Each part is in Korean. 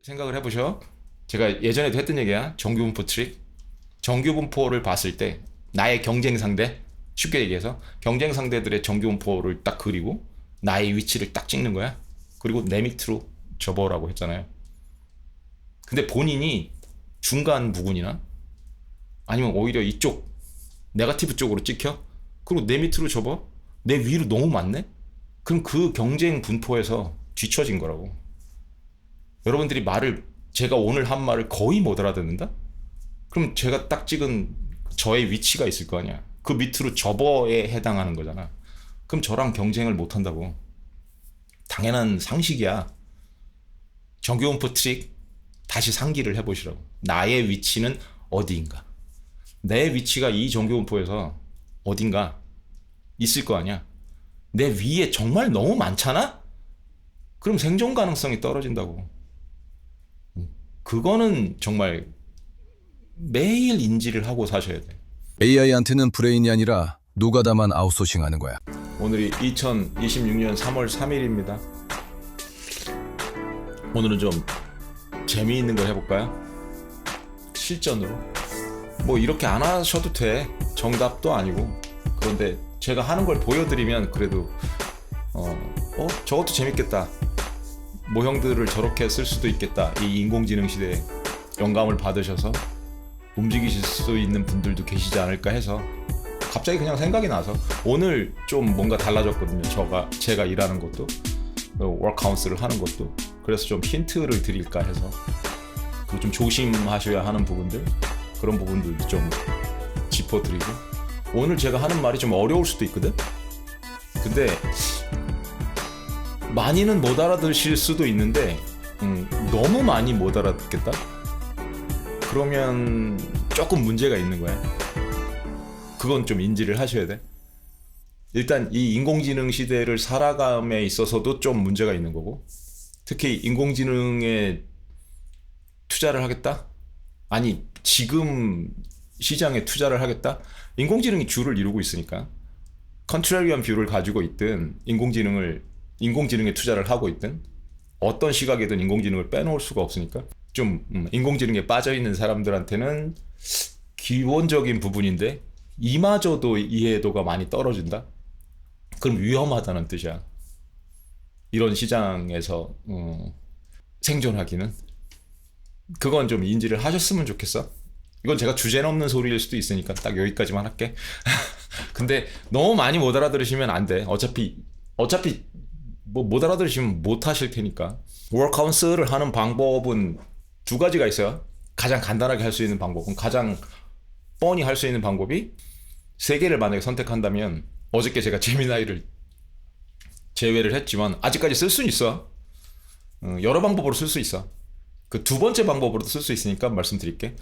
생각을 해보셔. 제가 예전에도 했던 얘기야. 정규분포 트릭. 정규분포를 봤을 때 나의 경쟁 상대, 쉽게 얘기해서 경쟁 상대들의 정규분포를 딱 그리고 나의 위치를 딱 찍는 거야. 그리고 내 밑으로 접어라고 했잖아요. 근데 본인이 중간 부분이나 아니면 오히려 이쪽 네거티브 쪽으로 찍혀. 그리고 내 밑으로 접어. 내 위로 너무 많네. 그럼 그 경쟁 분포에서 뒤처진 거라고. 여러분들이 제가 오늘 한 말을 거의 못 알아듣는다? 그럼 제가 딱 찍은 저의 위치가 있을 거 아니야. 그 밑으로 접어에 해당하는 거잖아. 그럼 저랑 경쟁을 못 한다고. 당연한 상식이야. 정규분포 트릭 다시 상기를 해보시라고. 나의 위치는 어디인가. 내 위치가 이 정규분포에서 어딘가 있을 거 아니야. 내 위에 정말 너무 많잖아? 그럼 생존 가능성이 떨어진다고. 그거는 정말 매일 인지를 하고 사셔야 돼. AI한테는 브레인이 아니라 노가다만 아웃소싱하는 거야. 오늘이 2026년 3월 3일입니다. 오늘은 좀 재미있는 걸 해볼까요? 실전으로. 뭐 이렇게 안 하셔도 돼. 정답도 아니고. 그런데 제가 하는 걸 보여드리면 그래도 저것도 재밌겠다. 모형들을 저렇게 쓸 수도 있겠다. 이 인공지능 시대에 영감을 받으셔서 움직이실 수 있는 분들도 계시지 않을까 해서 갑자기 그냥 생각이 나서 오늘 좀 뭔가 달라졌거든요. 제가 일하는 것도 워크하우스를 하는 것도. 그래서 좀 힌트를 드릴까 해서. 그리고 좀 조심하셔야 하는 부분들, 그런 부분들도 좀 짚어드리고. 오늘 제가 하는 말이 좀 어려울 수도 있거든. 근데 많이는 못 알아들으실 수도 있는데 너무 많이 못 알아듣겠다? 그러면 조금 문제가 있는 거야. 그건 좀 인지를 하셔야 돼. 일단 이 인공지능 시대를 살아감에 있어서도 좀 문제가 있는 거고, 특히 인공지능에 투자를 하겠다? 아니 지금 시장에 투자를 하겠다? 인공지능이 주를 이루고 있으니까 컨트라리언 뷰를 가지고 있든 인공지능에 투자를 하고 있든 어떤 시각에든 인공지능을 빼놓을 수가 없으니까 좀 인공지능에 빠져있는 사람들한테는 기본적인 부분인데 이마저도 이해도가 많이 떨어진다? 그럼 위험하다는 뜻이야. 이런 시장에서 생존하기는. 그건 좀 인지를 하셨으면 좋겠어. 이건 제가 주제 넘는 소리일 수도 있으니까 딱 여기까지만 할게. 근데 너무 많이 못 알아들으시면 안 돼. 어차피 뭐 못 알아들으시면 못 하실 테니까. 워크하우스를 하는 방법은 두 가지가 있어요. 가장 간단하게 할 수 있는 방법은, 가장 뻔히 할 수 있는 방법이 세 개를 만약에 선택한다면, 어저께 제가 제미나이를 제외를 했지만 아직까지 쓸 수는 있어. 여러 방법으로 쓸 수 있어. 그 두 번째 방법으로도 쓸 수 있으니까 말씀드릴게.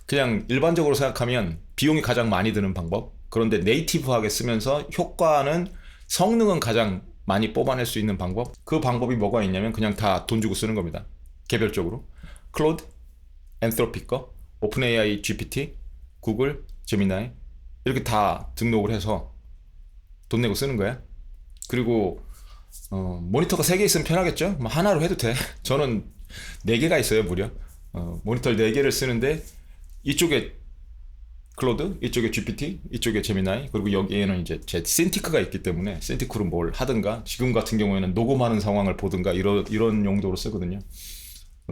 그냥 일반적으로 생각하면 비용이 가장 많이 드는 방법, 그런데 네이티브하게 쓰면서 성능은 가장 많이 뽑아낼 수 있는 방법. 그 방법이 뭐가 있냐면 그냥 다 돈 주고 쓰는 겁니다. 개별적으로. 클로드, 엔트로피 거, 오픈AI GPT, 구글, 제미나이 이렇게 다 등록을 해서 돈 내고 쓰는 거야. 그리고 모니터가 3개 있으면 편하겠죠? 뭐 하나로 해도 돼. 저는 4개가 있어요, 무려. 모니터 4개를 쓰는데 이쪽에 클로드, 이쪽에 GPT, 이쪽에 제미나이, 그리고 여기에는 이제 제 신티크가 있기 때문에 신티크로 뭘 하든가, 지금 같은 경우에는 녹음하는 상황을 보든가 이런 용도로 쓰거든요.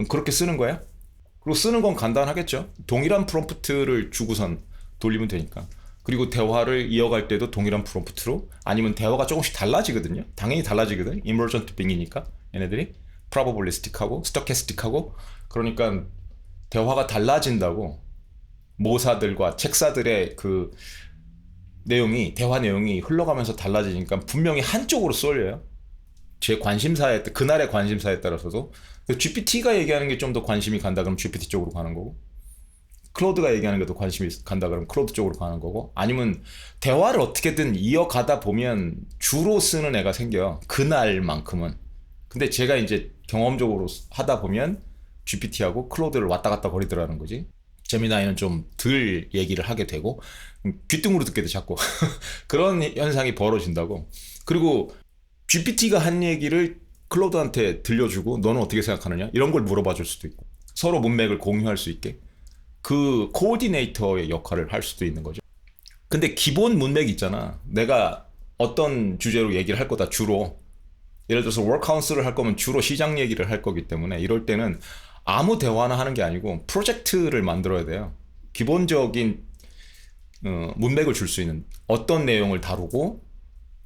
그렇게 쓰는 거야. 그리고 쓰는 건 간단하겠죠. 동일한 프롬프트를 주고선 돌리면 되니까. 그리고 대화를 이어갈 때도 동일한 프롬프트로, 아니면 대화가 조금씩 달라지거든요. 당연히 달라지거든. 이머전트 빙이니까 얘네들이 프로바블리스틱하고 스토캐스틱하고. 그러니까 대화가 달라진다고. 모사들과 책사들의 그 대화 내용이 흘러가면서 달라지니까 분명히 한쪽으로 쏠려요. 그날의 관심사에 따라서도. GPT가 얘기하는 게 좀 더 관심이 간다 그러면 GPT 쪽으로 가는 거고, 클로드가 얘기하는 게 더 관심이 간다 그러면 클로드 쪽으로 가는 거고, 아니면 대화를 어떻게든 이어가다 보면 주로 쓰는 애가 생겨, 그날만큼은. 근데 제가 이제 경험적으로 하다 보면 GPT하고 클로드를 왔다 갔다 거리더라는 거지. 제미나이는 좀 덜 얘기를 하게 되고 귀뚱으로 듣게 돼 자꾸. 그런 현상이 벌어진다고. 그리고 GPT가 한 얘기를 클로드한테 들려주고 너는 어떻게 생각하느냐 이런 걸 물어봐 줄 수도 있고 서로 문맥을 공유할 수 있게 그 코어디네이터의 역할을 할 수도 있는 거죠. 근데 기본 문맥이 있잖아. 내가 어떤 주제로 얘기를 할 거다 주로. 예를 들어서 워크하우스를 할 거면 주로 시장 얘기를 할 거기 때문에 이럴 때는 아무 대화나 하는 게 아니고 프로젝트를 만들어야 돼요. 기본적인 문맥을 줄 수 있는 어떤 내용을 다루고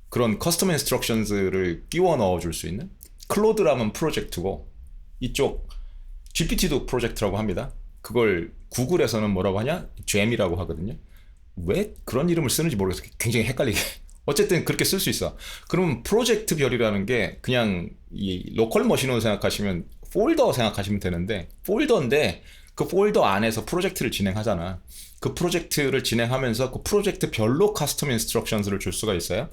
그런 커스텀 인스트럭션즈를 끼워 넣어 줄 수 있는 클로드라면 프로젝트고 이쪽 GPT도 프로젝트라고 합니다. 그걸 구글에서는 뭐라고 하냐? 잼이라고 하거든요. 왜 그런 이름을 쓰는지 모르겠어요. 굉장히 헷갈리게. 어쨌든 그렇게 쓸 수 있어. 그러면 프로젝트 별이라는 게 그냥 이 로컬 머신으로 생각하시면 폴더 생각하시면 되는데 폴더인데 그 폴더 안에서 프로젝트를 진행하잖아. 그 프로젝트를 진행하면서 그 프로젝트 별로 커스텀 인스트럭션스를 줄 수가 있어요.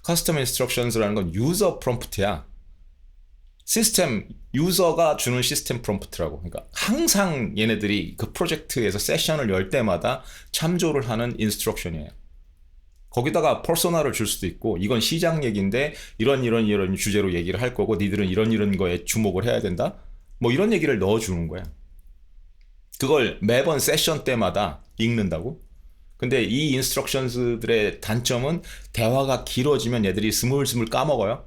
커스텀 인스트럭션스라는 건 유저 프롬프트야. 시스템 유저가 주는 시스템 프롬프트라고. 그러니까 항상 얘네들이 그 프로젝트에서 세션을 열 때마다 참조를 하는 인스트럭션이에요. 거기다가 퍼소나를 줄 수도 있고 이건 시장 얘기인데 이런 주제로 얘기를 할 거고 니들은 이런 거에 주목을 해야 된다. 뭐 이런 얘기를 넣어주는 거야. 그걸 매번 세션 때마다 읽는다고. 근데 이 인스트럭션들의 단점은 대화가 길어지면 얘들이 스물스물 까먹어요.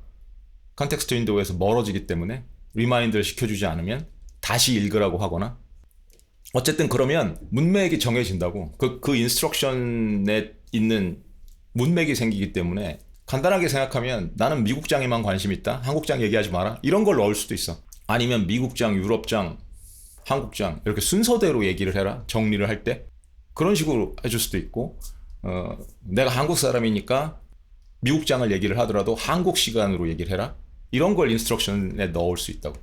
컨텍스트 윈도우에서 멀어지기 때문에 리마인드를 시켜주지 않으면 다시 읽으라고 하거나 어쨌든 그러면 문맥이 정해진다고. 그 인스트럭션에 있는 문맥이 생기기 때문에 간단하게 생각하면 나는 미국장에만 관심 있다. 한국장 얘기하지 마라. 이런 걸 넣을 수도 있어. 아니면 미국장, 유럽장, 한국장 이렇게 순서대로 얘기를 해라. 정리를 할 때. 그런 식으로 해줄 수도 있고 내가 한국 사람이니까 미국장을 얘기를 하더라도 한국 시간으로 얘기를 해라. 이런 걸 인스트럭션에 넣을 수 있다고.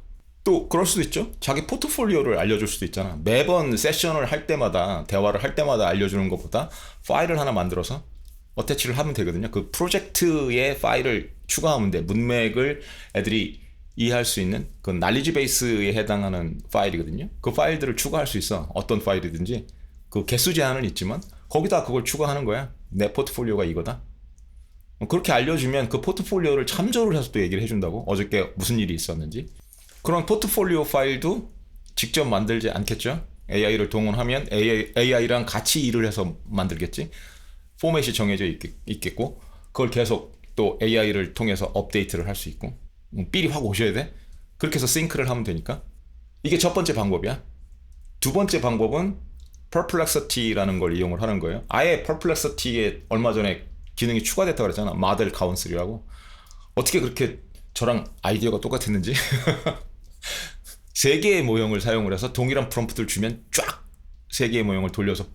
또 그럴 수도 있죠. 자기 포트폴리오를 알려줄 수도 있잖아. 매번 세션을 할 때마다 대화를 할 때마다 알려주는 것보다 파일을 하나 만들어서 어태치를 하면 되거든요. 그 프로젝트의 파일을 추가하면 돼. 문맥을 애들이 이해할 수 있는 그 날리지 베이스에 해당하는 파일이거든요. 그 파일들을 추가할 수 있어. 어떤 파일이든지. 그 개수 제한은 있지만 거기다 그걸 추가하는 거야. 내 포트폴리오가 이거다. 그렇게 알려주면 그 포트폴리오를 참조를 해서 또 얘기를 해준다고. 어저께 무슨 일이 있었는지. 그런 포트폴리오 파일도 직접 만들지 않겠죠. AI를 동원하면 AI랑 같이 일을 해서 만들겠지. 포맷이 정해져 있겠고 그걸 계속 또 AI를 통해서 업데이트를 할 수 있고 삘이 확 오셔야 돼. 그렇게 해서 싱크를 하면 되니까. 이게 첫 번째 방법이야. 두 번째 방법은 Perplexity라는 걸 이용을 하는 거예요. 아예 Perplexity에 얼마 전에 기능이 추가됐다고 그랬잖아. 마델 카운슬이라고. 어떻게 그렇게 저랑 아이디어가 똑같았는지. 세 개의 모형을 사용을 해서 동일한 프롬프트를 주면 쫙 세 개의 모형을 돌려서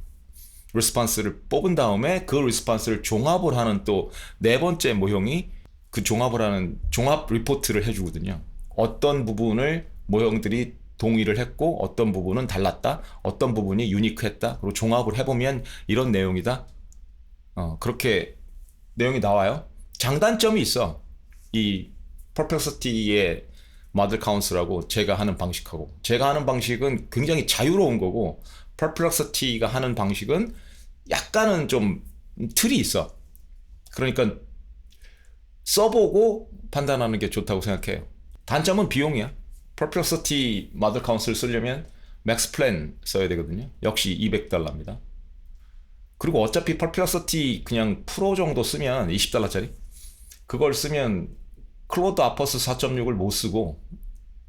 리스폰스를 뽑은 다음에 그 리스폰스를 종합을 하는 또 네 번째 모형이 그 종합을 하는 종합 리포트를 해주거든요. 어떤 부분을 모형들이 동의를 했고 어떤 부분은 달랐다. 어떤 부분이 유니크했다. 그리고 종합을 해보면 이런 내용이다. 그렇게 내용이 나와요. 장단점이 있어. 이 Perplexity의 마델 카운슬하고 제가 하는 방식하고. 제가 하는 방식은 굉장히 자유로운 거고 Perplexity가 하는 방식은 약간은 좀 틀이 있어. 그러니까 써보고 판단하는 게 좋다고 생각해요. 단점은 비용이야. Perplexity 마델 카운슬 쓰려면 맥스 플랜 써야 되거든요. 역시 $200입니다. 그리고 어차피 Perplexity 그냥 프로 정도 쓰면 $20짜리 그걸 쓰면 클로드 아퍼스 4.6을 못 쓰고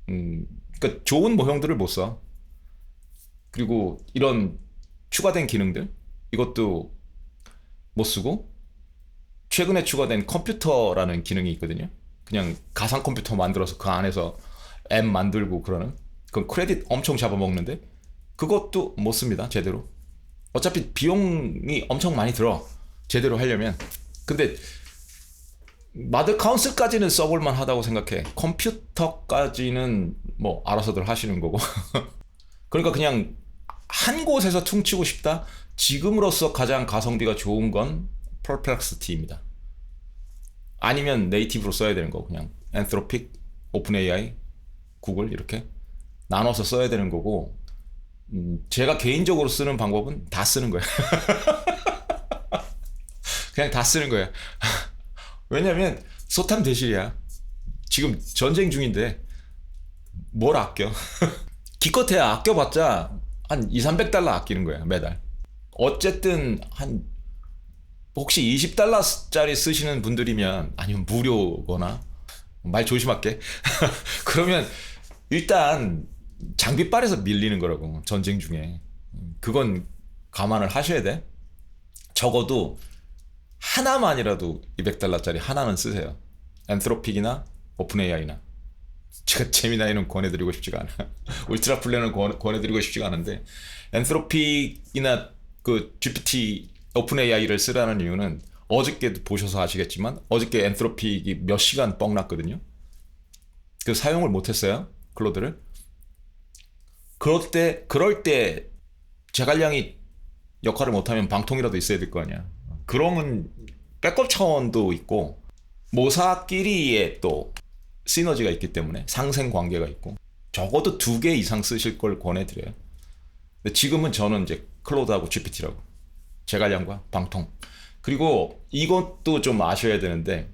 그러니까 좋은 모형들을 못 써. 그리고 이런 추가된 기능들 이것도 못 쓰고 최근에 추가된 컴퓨터라는 기능이 있거든요. 그냥 가상 컴퓨터 만들어서 그 안에서 앱 만들고 그러는 그건 크레딧 엄청 잡아먹는데 그것도 못 씁니다. 제대로. 어차피 비용이 엄청 많이 들어. 제대로 하려면. 근데 마들 카운슬까지는 써볼만 하다고 생각해. 컴퓨터까지는 뭐 알아서들 하시는 거고. 그러니까 그냥 한 곳에서 퉁치고 싶다. 지금으로서 가장 가성비가 좋은 건 Perplexity입니다. 아니면 네이티브로 써야 되는 거 그냥 Anthropic, OpenAI, 구글 이렇게 나눠서 써야 되는 거고 제가 개인적으로 쓰는 방법은 다 쓰는 거예요. 그냥 다 쓰는 거예요. 왜냐면 소탐 대실이야. 지금 전쟁 중인데 뭘 아껴? 기껏해야 아껴봤자 한 200~300달러 아끼는 거야 매달. 어쨌든 한 혹시 20달러짜리 쓰시는 분들이면 아니면 무료거나 말 조심할게. 그러면 일단 장비빨에서 밀리는 거라고 전쟁 중에. 그건 감안을 하셔야 돼. 적어도 하나만이라도 200달러짜리 하나는 쓰세요. 엔트로픽이나 오픈 AI나. 제가 제미나이는 권해드리고 싶지가 않아. 울트라 플랜은 권해드리고 싶지가 않은데 엔트로픽이나 그 GPT 오픈 AI를 쓰라는 이유는 어저께도 보셔서 아시겠지만 어저께 엔트로픽이 몇 시간 뻥 났거든요. 그 사용을 못했어요 클로드를. 그럴 때 제갈량이 역할을 못하면 방통이라도 있어야 될 거 아니야. 그러면 백업 차원도 있고 모사끼리의 또 시너지가 있기 때문에 상생 관계가 있고 적어도 2개 이상 쓰실 걸 권해드려요. 근데 지금은 저는 이제 클로드하고 GPT라고 제갈량과 방통. 그리고 이것도 좀 아셔야 되는데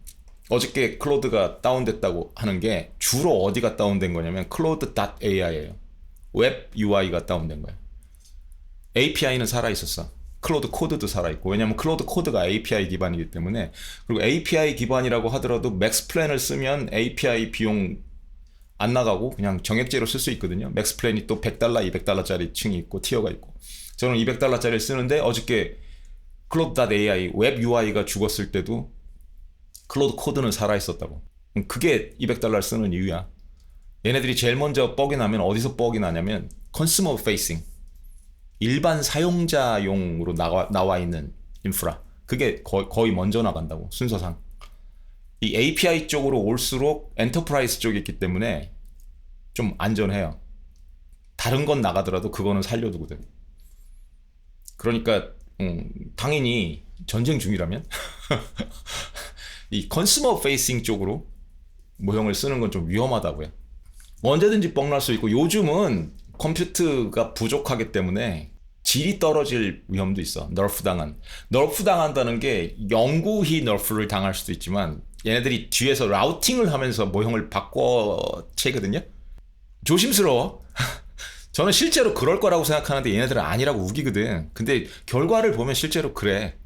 어저께 클로드가 다운됐다고 하는 게 주로 어디가 다운된 거냐면 클로드.ai예요. 웹 UI가 다운된 거예요. API는 살아있었어. 클로드 코드도 살아있고. 왜냐면 클로드 코드가 API 기반이기 때문에. 그리고 API 기반이라고 하더라도 맥스 플랜을 쓰면 API 비용 안 나가고 그냥 정액제로 쓸 수 있거든요. 맥스 플랜이 또 $100, $200짜리 층이 있고 티어가 있고. 저는 $200짜리를 쓰는데 어저께 클로드.ai 웹 UI가 죽었을 때도 클로드 코드는 살아있었다고. 그게 $200 쓰는 이유야. 얘네들이 제일 먼저 뻑이 나면 어디서 뻑이 나냐면 컨슈머 페이싱, 일반 사용자용으로 나와 있는 인프라, 그게 거의 먼저 나간다고 순서상. 이 API 쪽으로 올수록 엔터프라이즈 쪽이 있기 때문에 좀 안전해요. 다른 건 나가더라도 그거는 살려두거든. 그러니까 당연히 전쟁 중이라면 이 컨슈머 페이싱 쪽으로 모형을 쓰는 건 좀 위험하다고요. 언제든지 뻥날 수 있고 요즘은 컴퓨터가 부족하기 때문에 질이 떨어질 위험도 있어. 너프 당한다는 게 영구히 너프를 당할 수도 있지만 얘네들이 뒤에서 라우팅을 하면서 모형을 바꿔 채거든요. 조심스러워. 저는 실제로 그럴 거라고 생각하는데 얘네들은 아니라고 우기거든. 근데 결과를 보면 실제로 그래.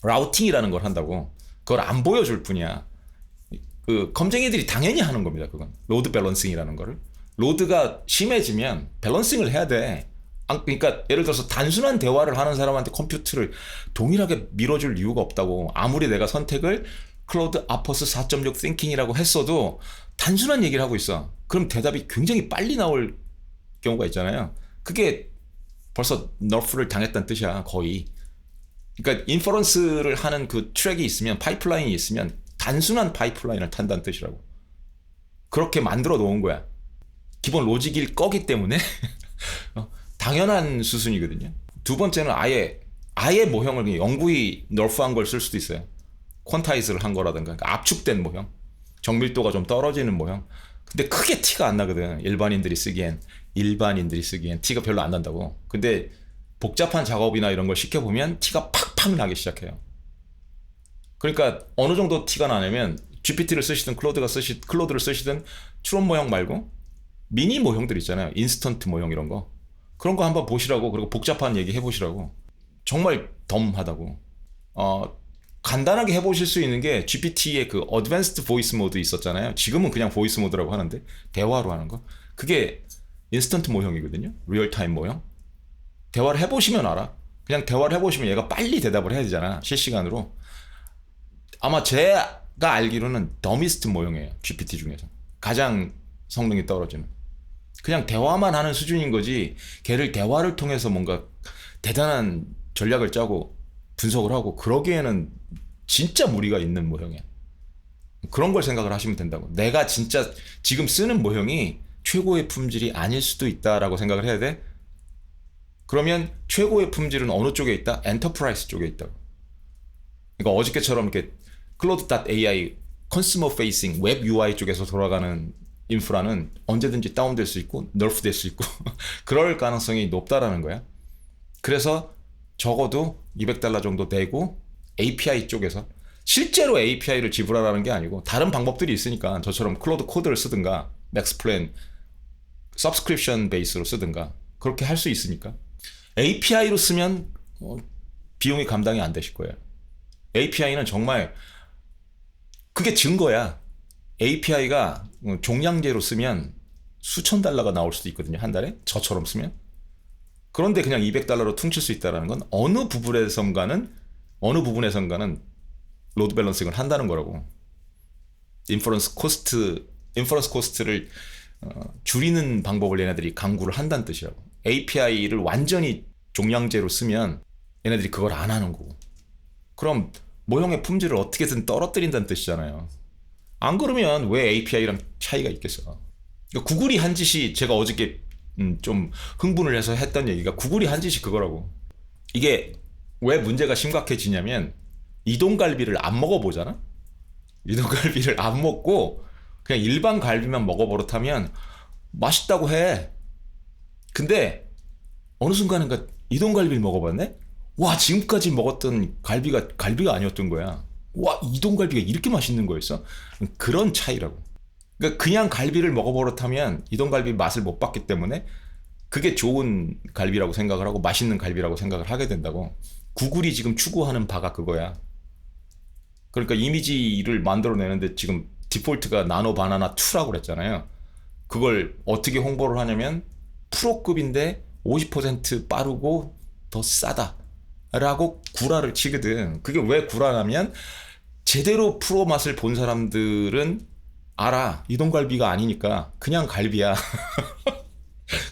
라우팅이라는 걸 한다고. 그걸 안 보여줄 뿐이야. 그 검쟁이들이 당연히 하는 겁니다. 그건 로드 밸런싱이라는 거를. 로드가 심해지면 밸런싱을 해야 돼. 그러니까 예를 들어서 단순한 대화를 하는 사람한테 컴퓨터를 동일하게 밀어줄 이유가 없다고. 아무리 내가 선택을 클로드 아퍼스 4.6 띵킹이라고 했어도 단순한 얘기를 하고 있어. 그럼 대답이 굉장히 빨리 나올 경우가 있잖아요. 그게 벌써 너프를 당했다는 뜻이야. 거의. 그러니까 인퍼런스를 하는 그 트랙이 있으면, 파이프라인이 있으면 단순한 파이프라인을 탄다는 뜻이라고. 그렇게 만들어 놓은 거야. 기본 로직일 거기 때문에 당연한 수순이거든요. 두 번째는 아예 모형을 영구히 너프한 걸 쓸 수도 있어요. 퀀타이즈를 한 거라든가, 그러니까 압축된 모형, 정밀도가 좀 떨어지는 모형. 근데 크게 티가 안 나거든. 일반인들이 쓰기엔 티가 별로 안 난다고. 근데 복잡한 작업이나 이런 걸 시켜보면 티가 팍팍 나기 시작해요. 그러니까 어느 정도 티가 나냐면 GPT를 쓰시든 클로드를 쓰시든 추론 모형 말고 미니 모형들 있잖아요. 인스턴트 모형 이런 거. 그런 거 한번 보시라고. 그리고 복잡한 얘기 해보시라고. 정말 덤하다고. 간단하게 해보실 수 있는 게 GPT의 그 어드밴스드 보이스 모드 있었잖아요. 지금은 그냥 보이스 모드라고 하는데 대화로 하는 거. 그게 인스턴트 모형이거든요. 리얼타임 모형. 대화를 해보시면 알아. 그냥 대화를 해보시면 얘가 빨리 대답을 해야 되잖아. 실시간으로. 아마 제가 알기로는 더미스트 모형이에요. GPT 중에서. 가장 성능이 떨어지는. 그냥 대화만 하는 수준인 거지 걔를 대화를 통해서 뭔가 대단한 전략을 짜고 분석을 하고 그러기에는 진짜 무리가 있는 모형이야. 그런 걸 생각을 하시면 된다고. 내가 진짜 지금 쓰는 모형이 최고의 품질이 아닐 수도 있다라고 생각을 해야 돼. 그러면 최고의 품질은 어느 쪽에 있다? 엔터프라이즈 쪽에 있다고. 그러니까 어저께처럼 이렇게 클로드.ai 컨슈머 페이싱 웹 UI 쪽에서 돌아가는 인프라는 언제든지 다운될 수 있고 너프 될 수 있고 그럴 가능성이 높다라는 거야. 그래서 적어도 $200 정도 내고 API 쪽에서 실제로 API를 지불하라는 게 아니고 다른 방법들이 있으니까 저처럼 클로드 코드를 쓰든가 맥스플랜 서브스크립션 베이스로 쓰든가 그렇게 할 수 있으니까 API로 쓰면 비용이 감당이 안 되실 거예요. API는 정말 그게 증거야. API가 종량제로 쓰면 수천 달러가 나올 수도 있거든요. 한 달에 저처럼 쓰면. 그런데 그냥 200달러로 퉁칠 수 있다는 건 어느 부분에선가는 로드 밸런싱을 한다는 거라고. 인퍼런스 코스트를 줄이는 방법을 얘네들이 강구를 한다는 뜻이라고. API를 완전히 종량제로 쓰면 얘네들이 그걸 안 하는 거고. 그럼 모형의 품질을 어떻게든 떨어뜨린다는 뜻이잖아요. 안 그러면 왜 API랑 차이가 있겠어. 그러니까 구글이 한 짓이 제가 어저께 좀 흥분을 해서 했던 얘기가 구글이 한 짓이 그거라고. 이게 왜 문제가 심각해지냐면 이동갈비를 안 먹어보잖아. 이동갈비를 안 먹고 그냥 일반 갈비만 먹어버릇하면 맛있다고 해. 근데 어느 순간인가 이동갈비를 먹어봤네? 와, 지금까지 먹었던 갈비가 아니었던 거야. 와, 이동갈비가 이렇게 맛있는 거였어? 그런 차이라고. 그러니까 그냥 갈비를 먹어버릇하면 이동갈비 맛을 못 봤기 때문에 그게 좋은 갈비라고 생각을 하고 맛있는 갈비라고 생각을 하게 된다고. 구글이 지금 추구하는 바가 그거야. 그러니까 이미지를 만들어내는데 지금 디폴트가 나노 바나나 2라고 그랬잖아요. 그걸 어떻게 홍보를 하냐면 프로급인데 50% 빠르고 더 싸다 라고 구라를 치거든. 그게 왜 구라냐면 제대로 프로 맛을 본 사람들은 알아. 이동갈비가 아니니까 그냥 갈비야.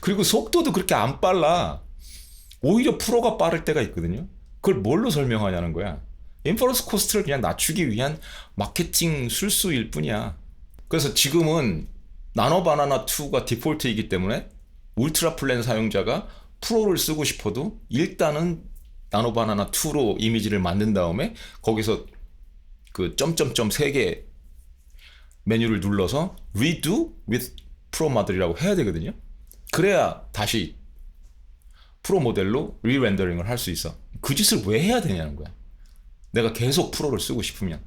그리고 속도도 그렇게 안 빨라. 오히려 프로가 빠를 때가 있거든요. 그걸 뭘로 설명하냐는 거야. 인퍼런스 코스트를 그냥 낮추기 위한 마케팅 술수일 뿐이야. 그래서 지금은 나노 바나나 2가 디폴트이기 때문에 울트라 플랜 사용자가 프로를 쓰고 싶어도 일단은 나노 바나나 2로 이미지를 만든 다음에 거기서 그 점점점 3개 메뉴를 눌러서 redo with 프로 모델이라고 해야 되거든요. 그래야 다시 프로 모델로 리렌더링을 할 수 있어. 그 짓을 왜 해야 되냐는 거야. 내가 계속 프로를 쓰고 싶으면.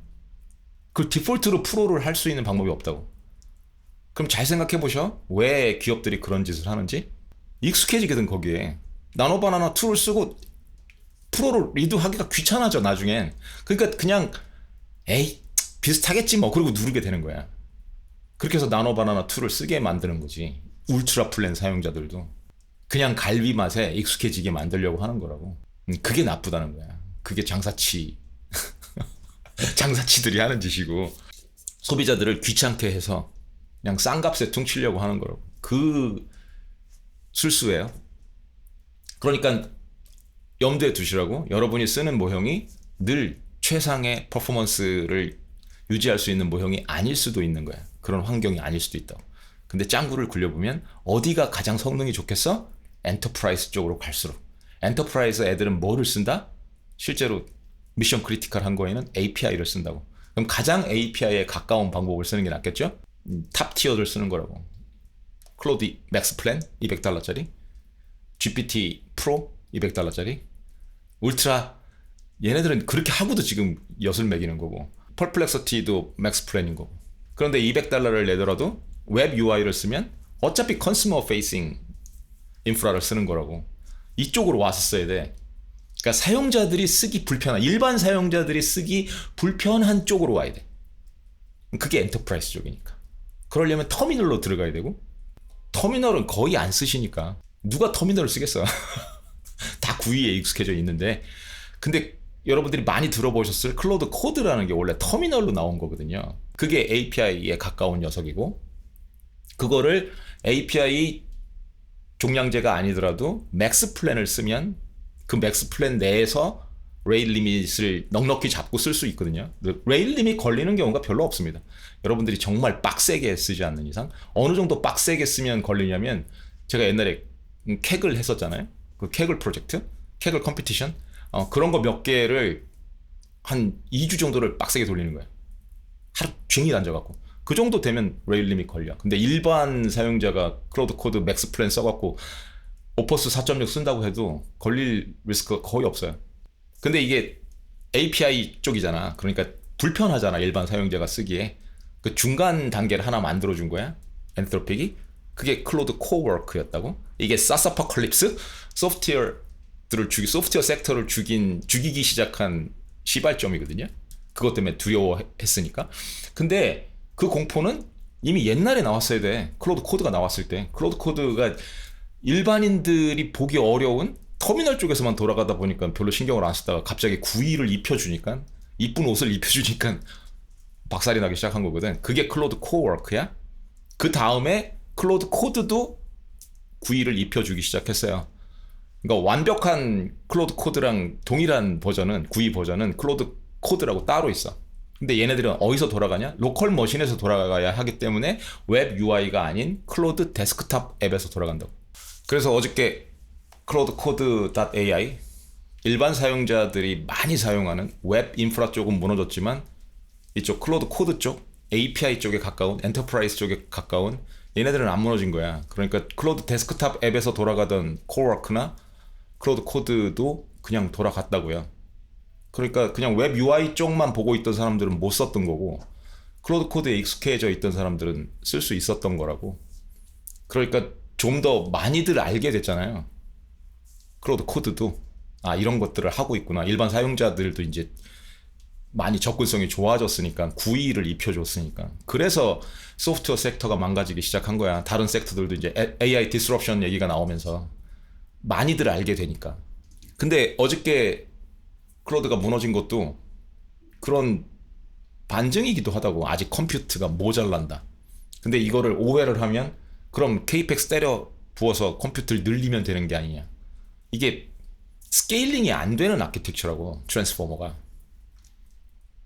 그 디폴트로 프로를 할 수 있는 방법이 없다고. 그럼 잘 생각해 보셔. 왜 기업들이 그런 짓을 하는지. 익숙해지거든 거기에. 나노 바나나 2를 쓰고 프로를 리드하기가 귀찮아져 나중엔. 그러니까 그냥 에이 비슷하겠지 뭐 그러고 누르게 되는 거야. 그렇게 해서 나노 바나나 2를 쓰게 만드는 거지. 울트라 플랜 사용자들도 그냥 갈비 맛에 익숙해지게 만들려고 하는 거라고. 그게 나쁘다는 거야. 그게 장사치들이 하는 짓이고 소비자들을 귀찮게 해서 그냥 싼 값에 퉁치려고 하는 거라고. 그 술수예요. 그러니까 염두에 두시라고. 여러분이 쓰는 모형이 늘 최상의 퍼포먼스를 유지할 수 있는 모형이 아닐 수도 있는 거야. 그런 환경이 아닐 수도 있다고. 근데 짱구를 굴려보면 어디가 가장 성능이 좋겠어? 엔터프라이즈 쪽으로 갈수록. 엔터프라이즈 애들은 뭐를 쓴다? 실제로 미션 크리티컬한 거에는 API를 쓴다고. 그럼 가장 API에 가까운 방법을 쓰는 게 낫겠죠? 탑 티어를 쓰는 거라고. 클로드 맥스 플랜 200달러짜리, GPT 프로 200달러짜리, 울트라 얘네들은 그렇게 하고도 지금 엿을 매기는 거고, 퍼플렉서티도 맥스 플랜인 거고. 그런데 200달러를 내더라도 웹 UI를 쓰면 어차피 컨슈머 페이싱 인프라를 쓰는 거라고. 이쪽으로 와서 써야 돼. 그러니까 사용자들이 쓰기 불편한, 일반 사용자들이 쓰기 불편한 쪽으로 와야 돼. 그게 엔터프라이즈 쪽이니까. 그러려면 터미널로 들어가야 되고, 터미널은 거의 안 쓰시니까 누가 터미널을 쓰겠어. 다 구이에 익숙해져 있는데. 근데 여러분들이 많이 들어보셨을 클로드 코드라는 게 원래 터미널로 나온 거거든요. 그게 API에 가까운 녀석이고, 그거를 API 종량제가 아니더라도 맥스 플랜을 쓰면 그 맥스 플랜 내에서 레일 리밋을 넉넉히 잡고 쓸 수 있거든요. 레일 리밋 걸리는 경우가 별로 없습니다. 여러분들이 정말 빡세게 쓰지 않는 이상. 어느 정도 빡세게 쓰면 걸리냐면, 제가 옛날에 캑을 했었잖아요. 그 캑을 프로젝트, 캑을 컴피티션, 그런 거 몇 개를 한 2주 정도를 빡세게 돌리는 거예요. 하루 종일 앉아갖고. 그 정도 되면 레일 리밋 걸려. 근데 일반 사용자가 클로드 코드 맥스 플랜 써갖고 오퍼스 4.6 쓴다고 해도 걸릴 리스크가 거의 없어요. 근데 이게 API 쪽이잖아. 그러니까 불편하잖아, 일반 사용자가 쓰기에. 그 중간 단계를 하나 만들어준 거야, 엔트로픽이. 그게 클로드 코워크였다고. 이게 사스아포칼립스, 소프트웨어 섹터를 죽이기 시작한 시발점이거든요. 그것 때문에 두려워했으니까. 근데 그 공포는 이미 옛날에 나왔어야 돼. 클로드 코드가 나왔을 때. 클로드 코드가 일반인들이 보기 어려운 터미널 쪽에서만 돌아가다 보니까 별로 신경을 안 쓰다가 갑자기 구이를 입혀주니까, 이쁜 옷을 입혀주니까 박살이 나기 시작한 거거든. 그게 클로드 코워크야. 그 다음에 클로드 코드도 구이를 입혀주기 시작했어요. 그러니까 완벽한 클로드 코드랑 동일한 버전은, 구이 버전은 클로드 코드라고 따로 있어. 근데 얘네들은 어디서 돌아가냐? 로컬 머신에서 돌아가야 하기 때문에 웹 UI가 아닌 클로드 데스크탑 앱에서 돌아간다고. 그래서 어저께 클로드 코드.ai, 일반 사용자들이 많이 사용하는 웹 인프라 쪽은 무너졌지만 이쪽 클로드 코드 쪽, API 쪽에 가까운, 엔터프라이즈 쪽에 가까운 얘네들은 안 무너진 거야. 그러니까 클로드 데스크탑 앱에서 돌아가던 코워크나 클로드 코드도 그냥 돌아갔다고요. 그러니까 그냥 웹 UI 쪽만 보고 있던 사람들은 못 썼던 거고, 클로드 코드에 익숙해져 있던 사람들은 쓸 수 있었던 거라고. 그러니까 좀 더 많이들 알게 됐잖아요. 클로드 코드도 이런 것들을 하고 있구나. 일반 사용자들도 이제 많이 접근성이 좋아졌으니까, 구이를 입혀줬으니까. 그래서 소프트웨어 섹터가 망가지기 시작한 거야. 다른 섹터들도 이제 AI 디스럽션 얘기가 나오면서 많이들 알게 되니까. 근데 어저께 클로드가 무너진 것도 그런 반증이기도 하다고. 아직 컴퓨트가 모자란다. 근데 이거를 오해를 하면 그럼 케이펙스 때려 부어서 컴퓨터를 늘리면 되는 게 아니냐. 이게 스케일링이 안 되는 아키텍처라고, 트랜스포머가.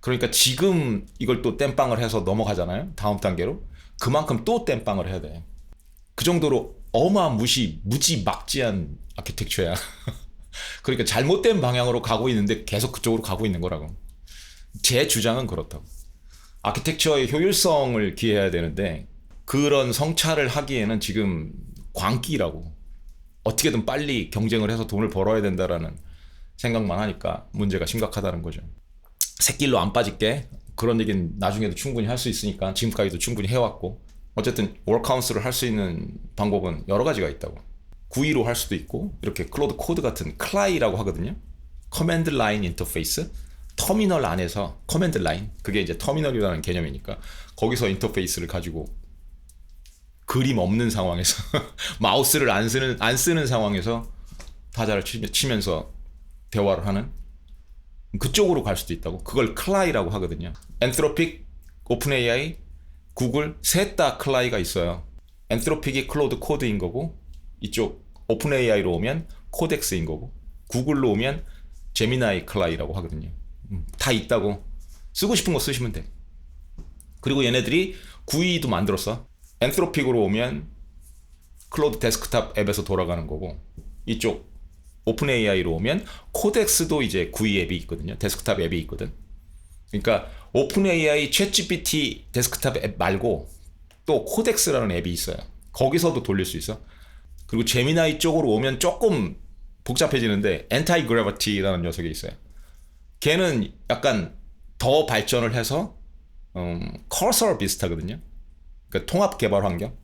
그러니까 지금 이걸 또 땜빵을 해서 넘어가잖아요, 다음 단계로. 그만큼 또 땜빵을 해야 돼. 그 정도로 무지 막지한 아키텍처야. 그러니까 잘못된 방향으로 가고 있는데 계속 그쪽으로 가고 있는 거라고. 제 주장은 그렇다고. 아키텍처의 효율성을 기해야 되는데 그런 성찰을 하기에는 지금 광기라고. 어떻게든 빨리 경쟁을 해서 돈을 벌어야 된다라는 생각만 하니까 문제가 심각하다는 거죠. 새길로 안 빠질게. 그런 얘기는 나중에도 충분히 할 수 있으니까 지금까지도 충분히 해왔고, 어쨌든 월카운스를 할 수 있는 방법은 여러 가지가 있다고. 구이로 할 수도 있고, 이렇게 클로드 코드 같은 클라이라고 하거든요. 커맨드 라인 인터페이스, 터미널 안에서 커맨드 라인, 그게 이제 터미널이라는 개념이니까 거기서 인터페이스를 가지고 그림 없는 상황에서 마우스를 안 쓰는 상황에서 타자를 치면서 대화를 하는, 그쪽으로 갈 수도 있다고. 그걸 클라이라고 하거든요. 엔트로픽, 오픈 AI, 구글 셋 다 클라이가 있어요. 엔트로픽이 클로드 코드인 거고, 이쪽 오픈 AI로 오면 코덱스인 거고, 구글로 오면 제미나이 클라이라고 하거든요. 다 있다고. 쓰고 싶은 거 쓰시면 돼. 그리고 얘네들이 구이도 만들었어. 엔트로픽으로 오면 클로드 데스크탑 앱에서 돌아가는 거고, 이쪽 오픈 AI로 오면 코덱스도 이제 구이 앱이 있거든요. 데스크탑 앱이 있거든. 그러니까 오픈 AI 챗GPT 데스크탑 앱 말고 또 코덱스라는 앱이 있어요. 거기서도 돌릴 수 있어. 그리고 제미나이 쪽으로 오면 조금 복잡해지는데 엔타이 그래비티라는 녀석이 있어요. 걔는 약간 더 발전을 해서 커서 비슷하거든요. 그러니까 통합 개발 환경,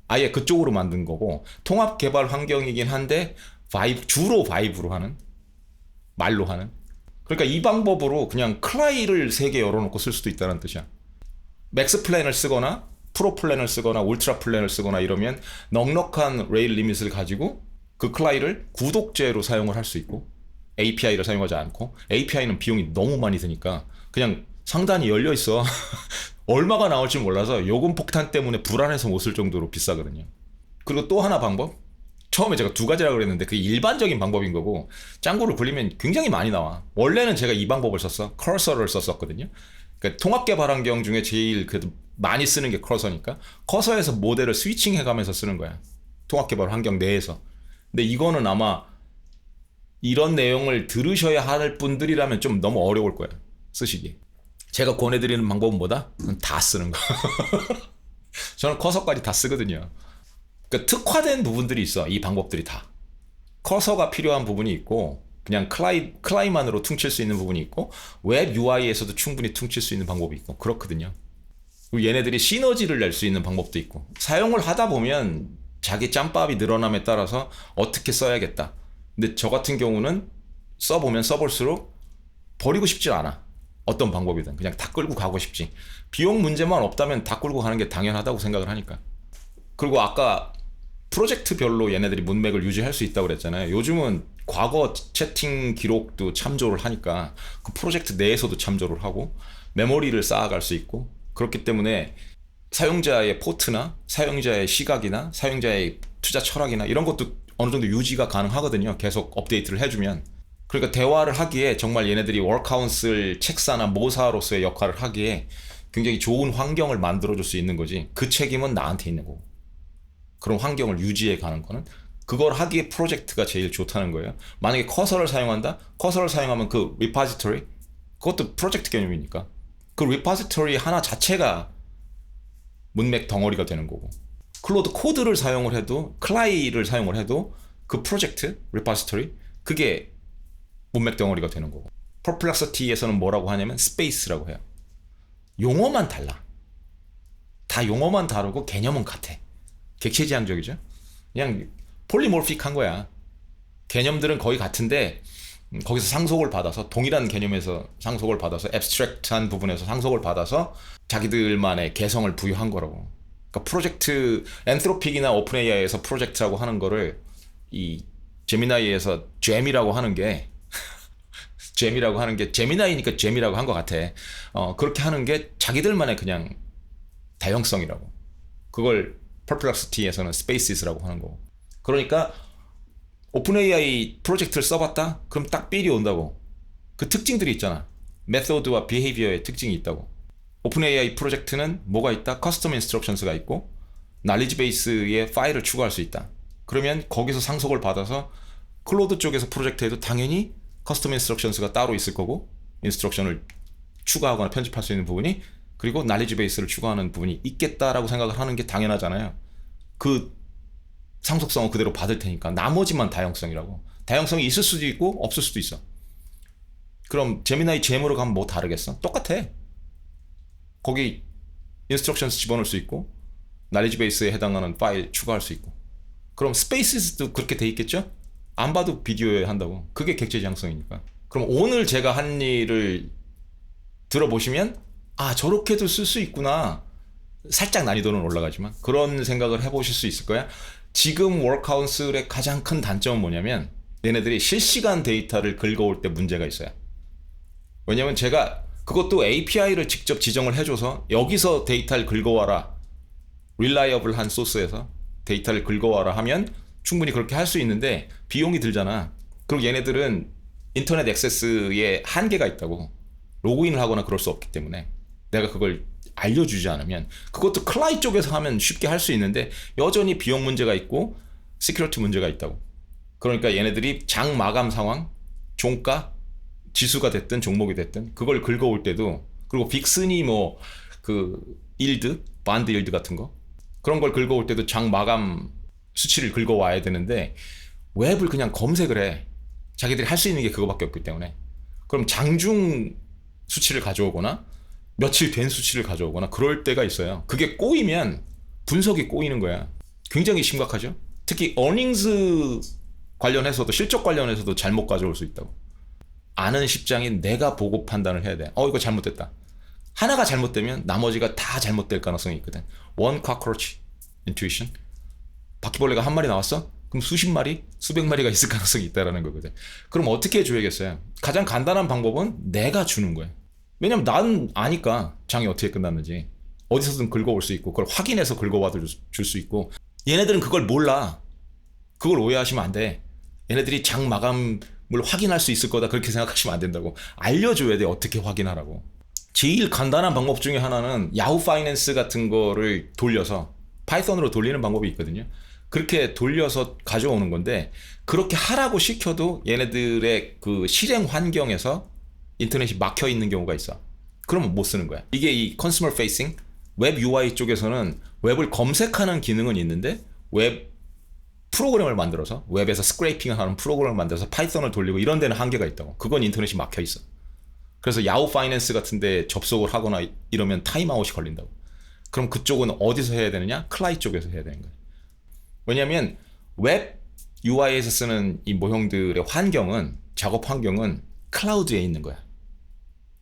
아예 그쪽으로 만든 거고, 통합 개발 환경이긴 한데 주로 바이브로 하는, 말로 하는. 그러니까 이 방법으로 그냥 클라이를 3개 열어놓고 쓸 수도 있다는 뜻이야. 맥스 플랜을 쓰거나 프로 플랜을 쓰거나 울트라 플랜을 쓰거나 이러면 넉넉한 레일 리밋을 가지고 그 클라이를 구독제로 사용을 할 수 있고, API를 사용하지 않고. API는 비용이 너무 많이 드니까 그냥 상단이 열려 있어. 얼마가 나올지 몰라서 요금 폭탄 때문에 불안해서 못 쓸 정도로 비싸거든요. 그리고 또 하나 방법, 처음에 제가 2가지라고 그랬는데 그게 일반적인 방법인 거고, 짱구를 굴리면 굉장히 많이 나와. 원래는 제가 이 방법을 썼어. 커서를 썼었거든요. 그러니까 통합 개발 환경 중에 제일 많이 쓰는 게 커서니까 커서에서 모델을 스위칭 해가면서 쓰는 거야, 통합 개발 환경 내에서. 근데 이거는 아마 이런 내용을 들으셔야 할 분들이라면 좀 너무 어려울 거야, 쓰시기. 제가 권해드리는 방법은 뭐다? 다 쓰는 거. 저는 커서까지 다 쓰거든요. 그러니까 특화된 부분들이 있어, 이 방법들이 다. 커서가 필요한 부분이 있고, 그냥 클라이만으로 퉁칠 수 있는 부분이 있고 웹 UI에서도 충분히 퉁칠 수 있는 방법이 있고 그렇거든요. 그리고 얘네들이 시너지를 낼 수 있는 방법도 있고 사용을 하다 보면 자기 짬밥이 늘어남에 따라서 어떻게 써야겠다. 근데 저 같은 경우는 써보면 써볼수록 버리고 싶지 않아. 어떤 방법이든 그냥 다 끌고 가고 싶지. 비용 문제만 없다면 다 끌고 가는 게 당연하다고 생각을 하니까. 그리고 아까 프로젝트별로 얘네들이 문맥을 유지할 수 있다고 그랬잖아요. 요즘은 과거 채팅 기록도 참조를 하니까 그 프로젝트 내에서도 참조를 하고 메모리를 쌓아갈 수 있고 그렇기 때문에 사용자의 포트나 사용자의 시각이나 사용자의 투자 철학이나 이런 것도 어느 정도 유지가 가능하거든요. 계속 업데이트를 해주면. 그러니까 대화를 하기에 정말 얘네들이 워크하우스 책사나 모사로서의 역할을 하기에 굉장히 좋은 환경을 만들어줄 수 있는 거지. 그 책임은 나한테 있는 거고. 그런 환경을 유지해 가는 거는 그걸 하기에 프로젝트가 제일 좋다는 거예요. 만약에 커서를 사용한다? 커서를 사용하면 그 리포지토리 그것도 프로젝트 개념이니까 그 리포지토리 하나 자체가 문맥 덩어리가 되는 거고 클로드 코드를 사용을 해도 클라이를 사용을 해도 그 프로젝트 리포지토리 그게 문맥 덩어리가 되는 거고 퍼플렉시티에서는 뭐라고 하냐면 스페이스라고 해요. 용어만 달라. 다 용어만 다르고 개념은 같아. 객체지향적이죠. 그냥 폴리모픽한 거야. 개념들은 거의 같은데 거기서 상속을 받아서 동일한 개념에서 상속을 받아서 앱스트랙트한 부분에서 상속을 받아서 자기들만의 개성을 부여한 거라고. 그러니까 프로젝트 엔트로픽이나 오픈 AI에서 프로젝트라고 하는 거를 이 제미나이에서 잼이라고 하는 게 잼이라고 하는 게 제미나이니까 잼이라고 한 것 같아. 그렇게 하는 게 자기들만의 그냥 다양성이라고. 그걸 퍼플렉시티에서는 스페이시스라고 하는 거고. 그러니까 오픈 AI 프로젝트를 써봤다? 그럼 딱 삘이 온다고. 그 특징들이 있잖아. 메소드와 비헤이비어의 특징이 있다고. 오픈 AI 프로젝트는 뭐가 있다? 커스텀 인스트럭션스가 있고 날리지 베이스에 파일을 추가할 수 있다. 그러면 거기서 상속을 받아서 클로드 쪽에서 프로젝트에도 당연히 커스텀 인스트럭션스가 따로 있을 거고 인스트럭션을 추가하거나 편집할 수 있는 부분이 그리고 날리지 베이스를 추가하는 부분이 있겠다라고 생각을 하는 게 당연하잖아요. 그 상속성을 그대로 받을 테니까 나머지만 다양성이라고. 다양성이 있을 수도 있고 없을 수도 있어. 그럼 제미나이 잼으로 가면 뭐 다르겠어? 똑같아. 거기 인스트럭션스 집어넣을 수 있고 날리지 베이스에 해당하는 파일 추가할 수 있고 그럼 스페이스도 그렇게 돼 있겠죠? 안 봐도 비디오에 한다고. 그게 객체지향성이니까. 그럼 오늘 제가 한 일을 들어보시면 아 저렇게도 쓸 수 있구나. 살짝 난이도는 올라가지만 그런 생각을 해보실 수 있을 거야. 지금 워크하우스의 가장 큰 단점은 뭐냐면 얘네들이 실시간 데이터를 긁어올 때 문제가 있어요. 왜냐면 제가 그것도 API를 직접 지정을 해줘서 여기서 데이터를 긁어와라. 릴라이어블한 소스에서 데이터를 긁어와라 하면 충분히 그렇게 할 수 있는데 비용이 들잖아. 그리고 얘네들은 인터넷 액세스에 한계가 있다고. 로그인을 하거나 그럴 수 없기 때문에 내가 그걸 알려주지 않으면 그것도 클라이 쪽에서 하면 쉽게 할 수 있는데 여전히 비용 문제가 있고 시큐리티 문제가 있다고. 그러니까 얘네들이 장 마감 상황, 종가, 지수가 됐든 종목이 됐든 그걸 긁어올 때도 그리고 빅슨이 뭐 그 일드, 반드 일드 같은 거 그런 걸 긁어올 때도 장 마감 수치를 긁어와야 되는데 웹을 그냥 검색을 해. 자기들이 할 수 있는 게 그거밖에 없기 때문에. 그럼 장중 수치를 가져오거나 며칠 된 수치를 가져오거나 그럴 때가 있어요. 그게 꼬이면 분석이 꼬이는 거야. 굉장히 심각하죠. 특히 어닝스 관련해서도 실적 관련해서도 잘못 가져올 수 있다고. 아는 십장인 내가 보고 판단을 해야 돼. 이거 잘못됐다. 하나가 잘못되면 나머지가 다 잘못될 가능성이 있거든. One cockroach intuition. 바퀴벌레가 한 마리 나왔어? 그럼 수십 마리, 수백 마리가 있을 가능성이 있다는 거거든. 그럼 어떻게 해줘야겠어요? 가장 간단한 방법은 내가 주는 거예요. 왜냐면 난 아니까 장이 어떻게 끝났는지. 어디서든 긁어올 수 있고 그걸 확인해서 긁어와도 줄 수 있고. 얘네들은 그걸 몰라. 그걸 오해하시면 안 돼. 얘네들이 장 마감을 확인할 수 있을 거다 그렇게 생각하시면 안 된다고. 알려줘야 돼. 어떻게 확인하라고. 제일 간단한 방법 중에 하나는 야후 파이낸스 같은 거를 돌려서 파이썬으로 돌리는 방법이 있거든요. 그렇게 돌려서 가져오는 건데 그렇게 하라고 시켜도 얘네들의 그 실행 환경에서 인터넷이 막혀 있는 경우가 있어. 그러면 못 쓰는 거야. 이게 이 컨슈머 페이싱 웹 UI 쪽에서는 웹을 검색하는 기능은 있는데 웹 프로그램을 만들어서 웹에서 스크래핑을 하는 프로그램을 만들어서 파이썬을 돌리고 이런 데는 한계가 있다고. 그건 인터넷이 막혀 있어. 그래서 야후 파이낸스 같은데 접속을 하거나 이러면 타임아웃이 걸린다고. 그럼 그쪽은 어디서 해야 되느냐? 클라이 쪽에서 해야 되는 거예요. 왜냐하면 웹 UI에서 쓰는 이 모형들의 환경은, 작업 환경은 클라우드에 있는 거야.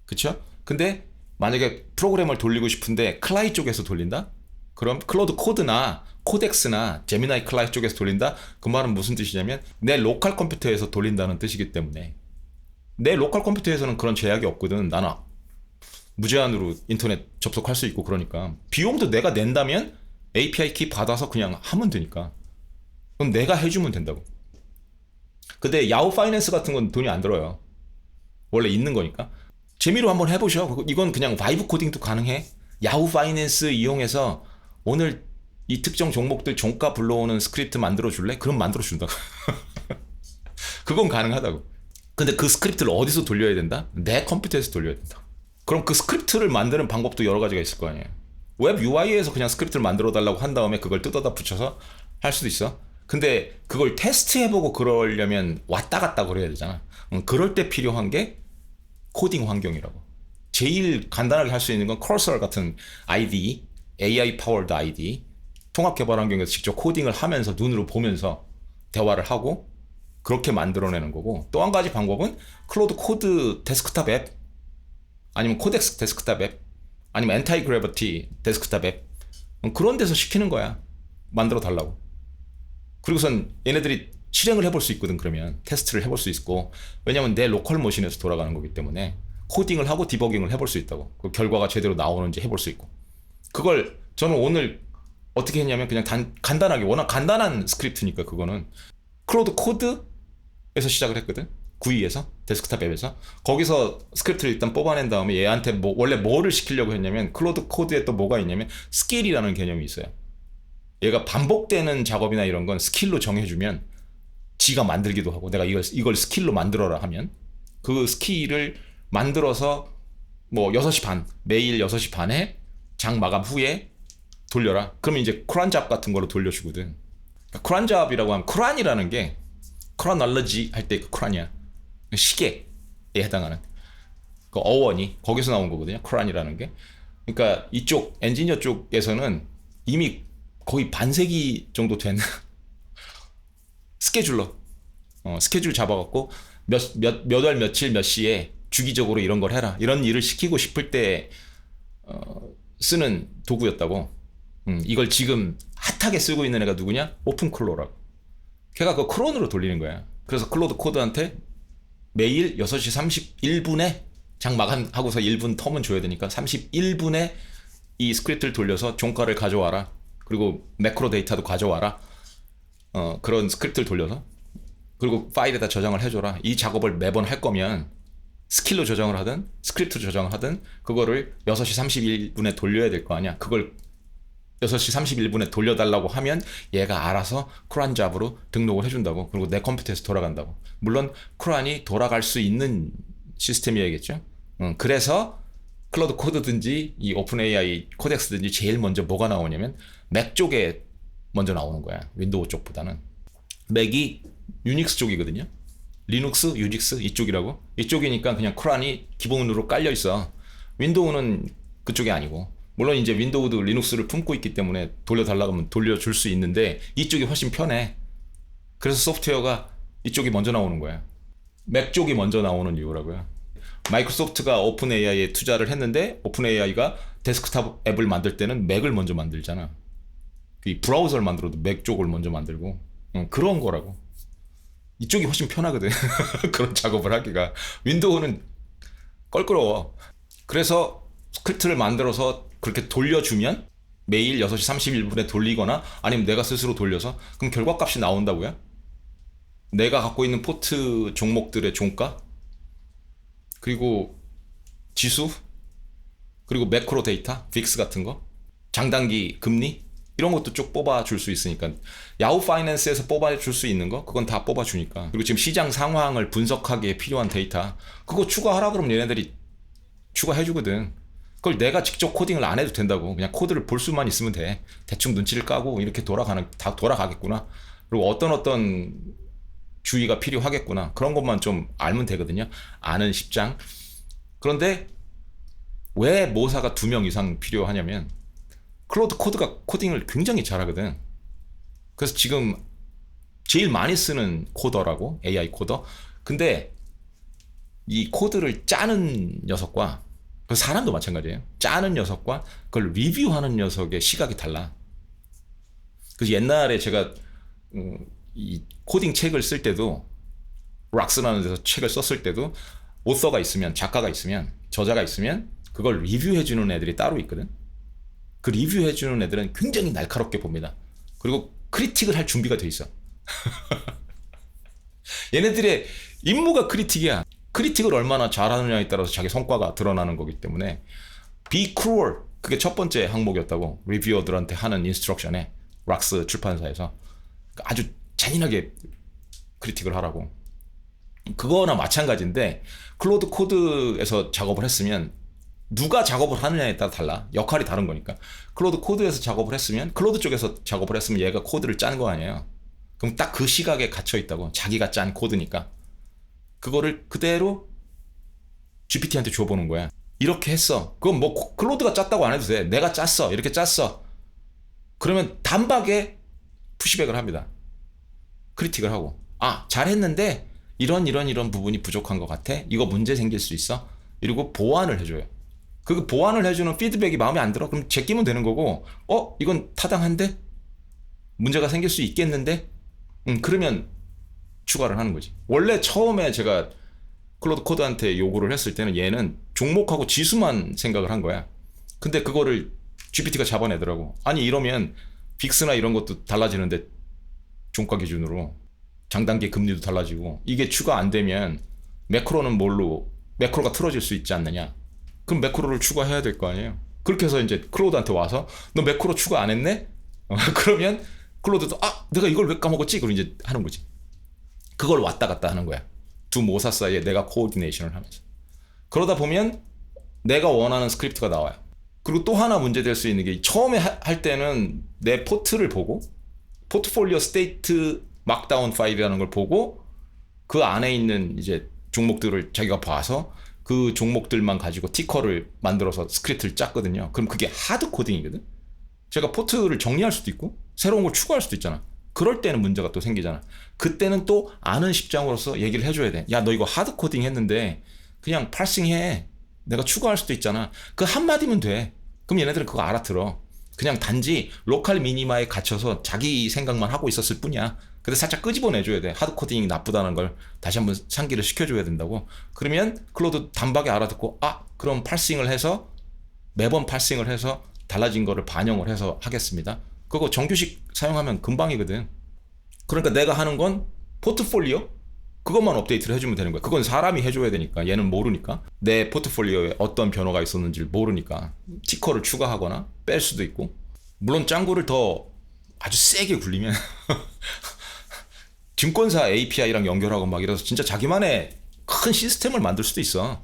그쵸? 근데 만약에 프로그램을 돌리고 싶은데 클라이 쪽에서 돌린다? 그럼 클로드 코드나 코덱스나 제미나이 클라이 쪽에서 돌린다? 그 말은 무슨 뜻이냐면 내 로컬 컴퓨터에서 돌린다는 뜻이기 때문에 내 로컬 컴퓨터에서는 그런 제약이 없거든. 나는 무제한으로 인터넷 접속할 수 있고. 그러니까 비용도 내가 낸다면 API 키 받아서 그냥 하면 되니까. 그럼 내가 해주면 된다고. 근데 야후 파이낸스 같은 건 돈이 안 들어요. 원래 있는 거니까. 재미로 한번 해보셔. 이건 그냥 바이브 코딩도 가능해. 야후 파이낸스 이용해서 오늘 이 특정 종목들 종가 불러오는 스크립트 만들어 줄래? 그럼 만들어 준다고. 그건 가능하다고. 근데 그 스크립트를 어디서 돌려야 된다? 내 컴퓨터에서 돌려야 된다. 그럼 그 스크립트를 만드는 방법도 여러 가지가 있을 거 아니에요. 웹 UI에서 그냥 스크립트를 만들어 달라고 한 다음에 그걸 뜯어다 붙여서 할 수도 있어. 근데 그걸 테스트해보고 그러려면 왔다 갔다 그래야 되잖아. 그럴 때 필요한 게 코딩 환경이라고. 제일 간단하게 할 수 있는 건 커서 같은 IDE, AI powered IDE, 통합 개발 환경에서 직접 코딩을 하면서 눈으로 보면서 대화를 하고 그렇게 만들어내는 거고. 또 한 가지 방법은 클로드 코드 데스크탑 앱, 아니면 코덱스 데스크탑 앱, 아니면 엔타이 그래비티 데스크탑 앱, 그런 데서 시키는 거야. 만들어 달라고. 그리고선 얘네들이 실행을 해볼 수 있거든. 그러면 테스트를 해볼 수 있고. 왜냐면 내 로컬 머신에서 돌아가는 거기 때문에 코딩을 하고 디버깅을 해볼 수 있다고. 그 결과가 제대로 나오는지 해볼 수 있고. 그걸 저는 오늘 어떻게 했냐면 그냥 간단하게, 워낙 간단한 스크립트니까 그거는 클로드 코드에서 시작을 했거든. GUI에서, 데스크탑 앱에서. 거기서 스크립트를 일단 뽑아낸 다음에 얘한테 원래 뭐를 시키려고 했냐면, 클로드 코드에 또 뭐가 있냐면 스킬이라는 개념이 있어요. 얘가 반복되는 작업이나 이런 건 스킬로 정해주면 지가 만들기도 하고, 내가 이걸 스킬로 만들어라 하면 그 스킬을 만들어서 뭐 6시 반, 매일 6시 반에 장 마감 후에 돌려라. 그러면 이제 크란 잡 같은 걸로 돌려주거든. 크란 잡이라고 하면, 크란이라는 게 크로놀로지 할 때 그 크란이야. 시계에 해당하는 그 어원이 거기서 나온 거거든요. 크란이라는 게. 그러니까 이쪽 엔지니어 쪽에서는 이미 거의 반세기 정도 된 스케줄러, 스케줄 잡아갖고 몇 월 며칠 몇 시에 주기적으로 이런 걸 해라, 이런 일을 시키고 싶을 때 쓰는 도구였다고. 이걸 지금 핫하게 쓰고 있는 애가 누구냐? 오픈클로라고. 걔가 그 크론으로 돌리는 거야. 그래서 클로드 코드한테 매일 6시 31분에 장 마감하고서 1분 텀은 줘야 되니까 31분에 이 스크립트를 돌려서 종가를 가져와라. 그리고 매크로 데이터도 가져와라. 그런 스크립트를 돌려서, 그리고 파일에다 저장을 해줘라. 이 작업을 매번 할 거면 스킬로 저장을 하든 스크립트로 저장을 하든 그거를 6시 31분에 돌려야 될 거 아니야. 그걸 6시 31분에 돌려달라고 하면 얘가 알아서 크란 잡으로 등록을 해준다고. 그리고 내 컴퓨터에서 돌아간다고. 물론 크란이 돌아갈 수 있는 시스템이어야겠죠. 그래서 클로드 코드든지 이 오픈 AI 코덱스든지 제일 먼저 뭐가 나오냐면 맥 쪽에 먼저 나오는 거야. 윈도우 쪽보다는. 맥이 유닉스 쪽이거든요. 리눅스, 유닉스 이쪽이라고. 이쪽이니까 그냥 크란이 기본으로 깔려 있어. 윈도우는 그쪽이 아니고. 물론 이제 윈도우도 리눅스를 품고 있기 때문에 돌려달라고 하면 돌려줄 수 있는데 이쪽이 훨씬 편해. 그래서 소프트웨어가 이쪽이 먼저 나오는 거야. 맥 쪽이 먼저 나오는 이유라고요. 마이크로소프트가 오픈 AI에 투자를 했는데 오픈 AI가 데스크탑 앱을 만들 때는 맥을 먼저 만들잖아. 이 브라우저를 만들어도 맥 쪽을 먼저 만들고. 그런 거라고. 이쪽이 훨씬 편하거든. 그런 작업을 하기가. 윈도우는 껄끄러워. 그래서 스크립트를 만들어서 그렇게 돌려주면 매일 6시 31분에 돌리거나 아니면 내가 스스로 돌려서, 그럼 결과값이 나온다고요? 내가 갖고 있는 포트 종목들의 종가, 그리고 지수, 그리고 매크로 데이터, 빅스 같은 거, 장단기 금리 이런 것도 쭉 뽑아줄 수 있으니까. 야후 파이낸스에서 뽑아줄 수 있는 거 그건 다 뽑아주니까. 그리고 지금 시장 상황을 분석하기에 필요한 데이터 그거 추가하라 그러면 얘네들이 추가해주거든. 그걸 내가 직접 코딩을 안 해도 된다고. 그냥 코드를 볼 수만 있으면 돼. 대충 눈치를 까고 이렇게 다 돌아가겠구나. 그리고 어떤 주의가 필요하겠구나. 그런 것만 좀 알면 되거든요. 아는 10장. 그런데 왜 모사가 2명 이상 필요하냐면 클로드 코드가 코딩을 굉장히 잘하거든. 그래서 지금 제일 많이 쓰는 코더라고. AI 코더. 근데 이 코드를 짜는 녀석과 그 사람도 마찬가지예요. 짜는 녀석과 그걸 리뷰하는 녀석의 시각이 달라. 그래서 옛날에 제가 이 코딩 책을 쓸 때도 락스라는 데서 책을 썼을 때도 오서가 있으면 작가가 있으면 저자가 있으면 그걸 리뷰해주는 애들이 따로 있거든. 그 리뷰해주는 애들은 굉장히 날카롭게 봅니다. 그리고 크리틱을 할 준비가 돼 있어. 얘네들의 임무가 크리틱이야. 크리틱을 얼마나 잘하느냐에 따라서 자기 성과가 드러나는 거기 때문에 be cruel 그게 첫 번째 항목이었다고 리뷰어들한테 하는 인스트럭션에 락스 출판사에서 아주 잔인하게 크리틱을 하라고. 그거나 마찬가지인데 클로드 코드에서 작업을 했으면 누가 작업을 하느냐에 따라 달라. 역할이 다른 거니까. 클로드 코드에서 작업을 했으면 클로드 쪽에서 작업을 했으면 얘가 코드를 짠 거 아니에요. 그럼 딱 그 시각에 갇혀 있다고. 자기가 짠 코드니까. 그거를 그대로 GPT한테 줘보는 거야. 이렇게 했어. 그건 뭐 클로드가 짰다고 안 해도 돼. 내가 짰어. 이렇게 짰어. 그러면 단박에 푸시백을 합니다. 크리틱을 하고. 아, 잘했는데 이런 부분이 부족한 것 같아. 이거 문제 생길 수 있어. 이러고 보완을 해줘요. 그 보완을 해주는 피드백이 마음에 안 들어? 그럼 제끼면 되는 거고, 이건 타당한데? 문제가 생길 수 있겠는데? 그러면 추가를 하는 거지. 원래 처음에 제가 클로드 코드한테 요구를 했을 때는 얘는 종목하고 지수만 생각을 한 거야. 근데 그거를 GPT가 잡아내더라고. 아니 이러면 빅스나 이런 것도 달라지는데 종가 기준으로 장단기 금리도 달라지고 이게 추가 안 되면 매크로는 매크로가 틀어질 수 있지 않느냐. 그럼 매크로를 추가해야 될 거 아니에요. 그렇게 해서 이제 클로드한테 와서 너 매크로 추가 안 했네? 그러면 클로드도 내가 이걸 왜 까먹었지? 그럼 이제 하는 거지. 그걸 왔다 갔다 하는 거야. 두 모사 사이에 내가 코오디네이션을 하면서. 그러다 보면 내가 원하는 스크립트가 나와요. 그리고 또 하나 문제될 수 있는 게 처음에 할 때는 내 포트를 보고 포트폴리오 스테이트 막다운 파일이라는 걸 보고 그 안에 있는 이제 종목들을 자기가 봐서 그 종목들만 가지고 티커를 만들어서 스크립트를 짰거든요. 그럼 그게 하드 코딩이거든. 제가 포트를 정리할 수도 있고 새로운 걸 추가할 수도 있잖아. 그럴 때는 문제가 또 생기잖아. 그때는 또 아는 십장으로서 얘기를 해줘야 돼. 야, 너 이거 하드 코딩 했는데 그냥 파싱해. 내가 추가할 수도 있잖아. 그 한마디면 돼. 그럼 얘네들은 그거 알아들어. 그냥 단지 로컬 미니마에 갇혀서 자기 생각만 하고 있었을 뿐이야. 근데 살짝 끄집어내줘야 돼. 하드 코딩이 나쁘다는 걸 다시 한번 상기를 시켜줘야 된다고. 그러면 클로드 단박에 알아듣고 그럼 파싱을 해서 매번 파싱을 해서 달라진 거를 반영을 해서 하겠습니다. 그거 정규식 사용하면 금방이거든. 그러니까 내가 하는 건 포트폴리오 그것만 업데이트를 해주면 되는 거야. 그건 사람이 해줘야 되니까. 얘는 모르니까. 내 포트폴리오에 어떤 변화가 있었는지를 모르니까 티커를 추가하거나 뺄 수도 있고. 물론 짱구를 더 아주 세게 굴리면 증권사 API랑 연결하고 막 이래서 진짜 자기만의 큰 시스템을 만들 수도 있어.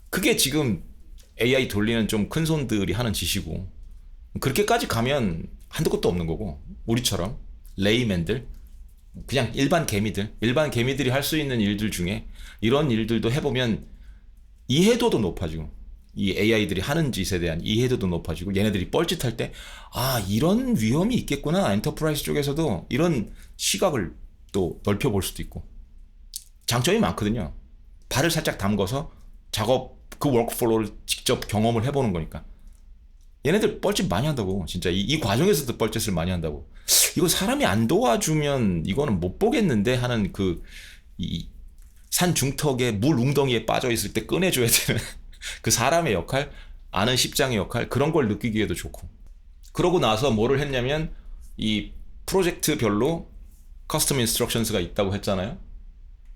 그게 지금 AI 돌리는 좀 큰 손들이 하는 짓이고. 그렇게까지 가면 한도 끝도 없는 거고. 우리처럼 레이맨들 그냥 일반 개미들이 할 수 있는 일들 중에 이런 일들도 해보면 이해도도 높아지고 이 AI들이 하는 짓에 대한 이해도도 높아지고 얘네들이 뻘짓할 때 이런 위험이 있겠구나. 엔터프라이즈 쪽에서도 이런 시각을 또 넓혀볼 수도 있고 장점이 많거든요. 발을 살짝 담궈서 작업 그 워크플로우를 직접 경험을 해보는 거니까. 얘네들 뻘짓 많이 한다고. 진짜 이 과정에서도 뻘짓을 많이 한다고. 이거 사람이 안 도와주면 이거는 못 보겠는데 하는 이 산 중턱에 물 웅덩이에 빠져 있을 때 꺼내줘야 되는 그 사람의 역할, 아는 십장의 역할, 그런 걸 느끼기에도 좋고. 그러고 나서 뭐를 했냐면 이 프로젝트별로 커스텀 인스트럭션스가 있다고 했잖아요.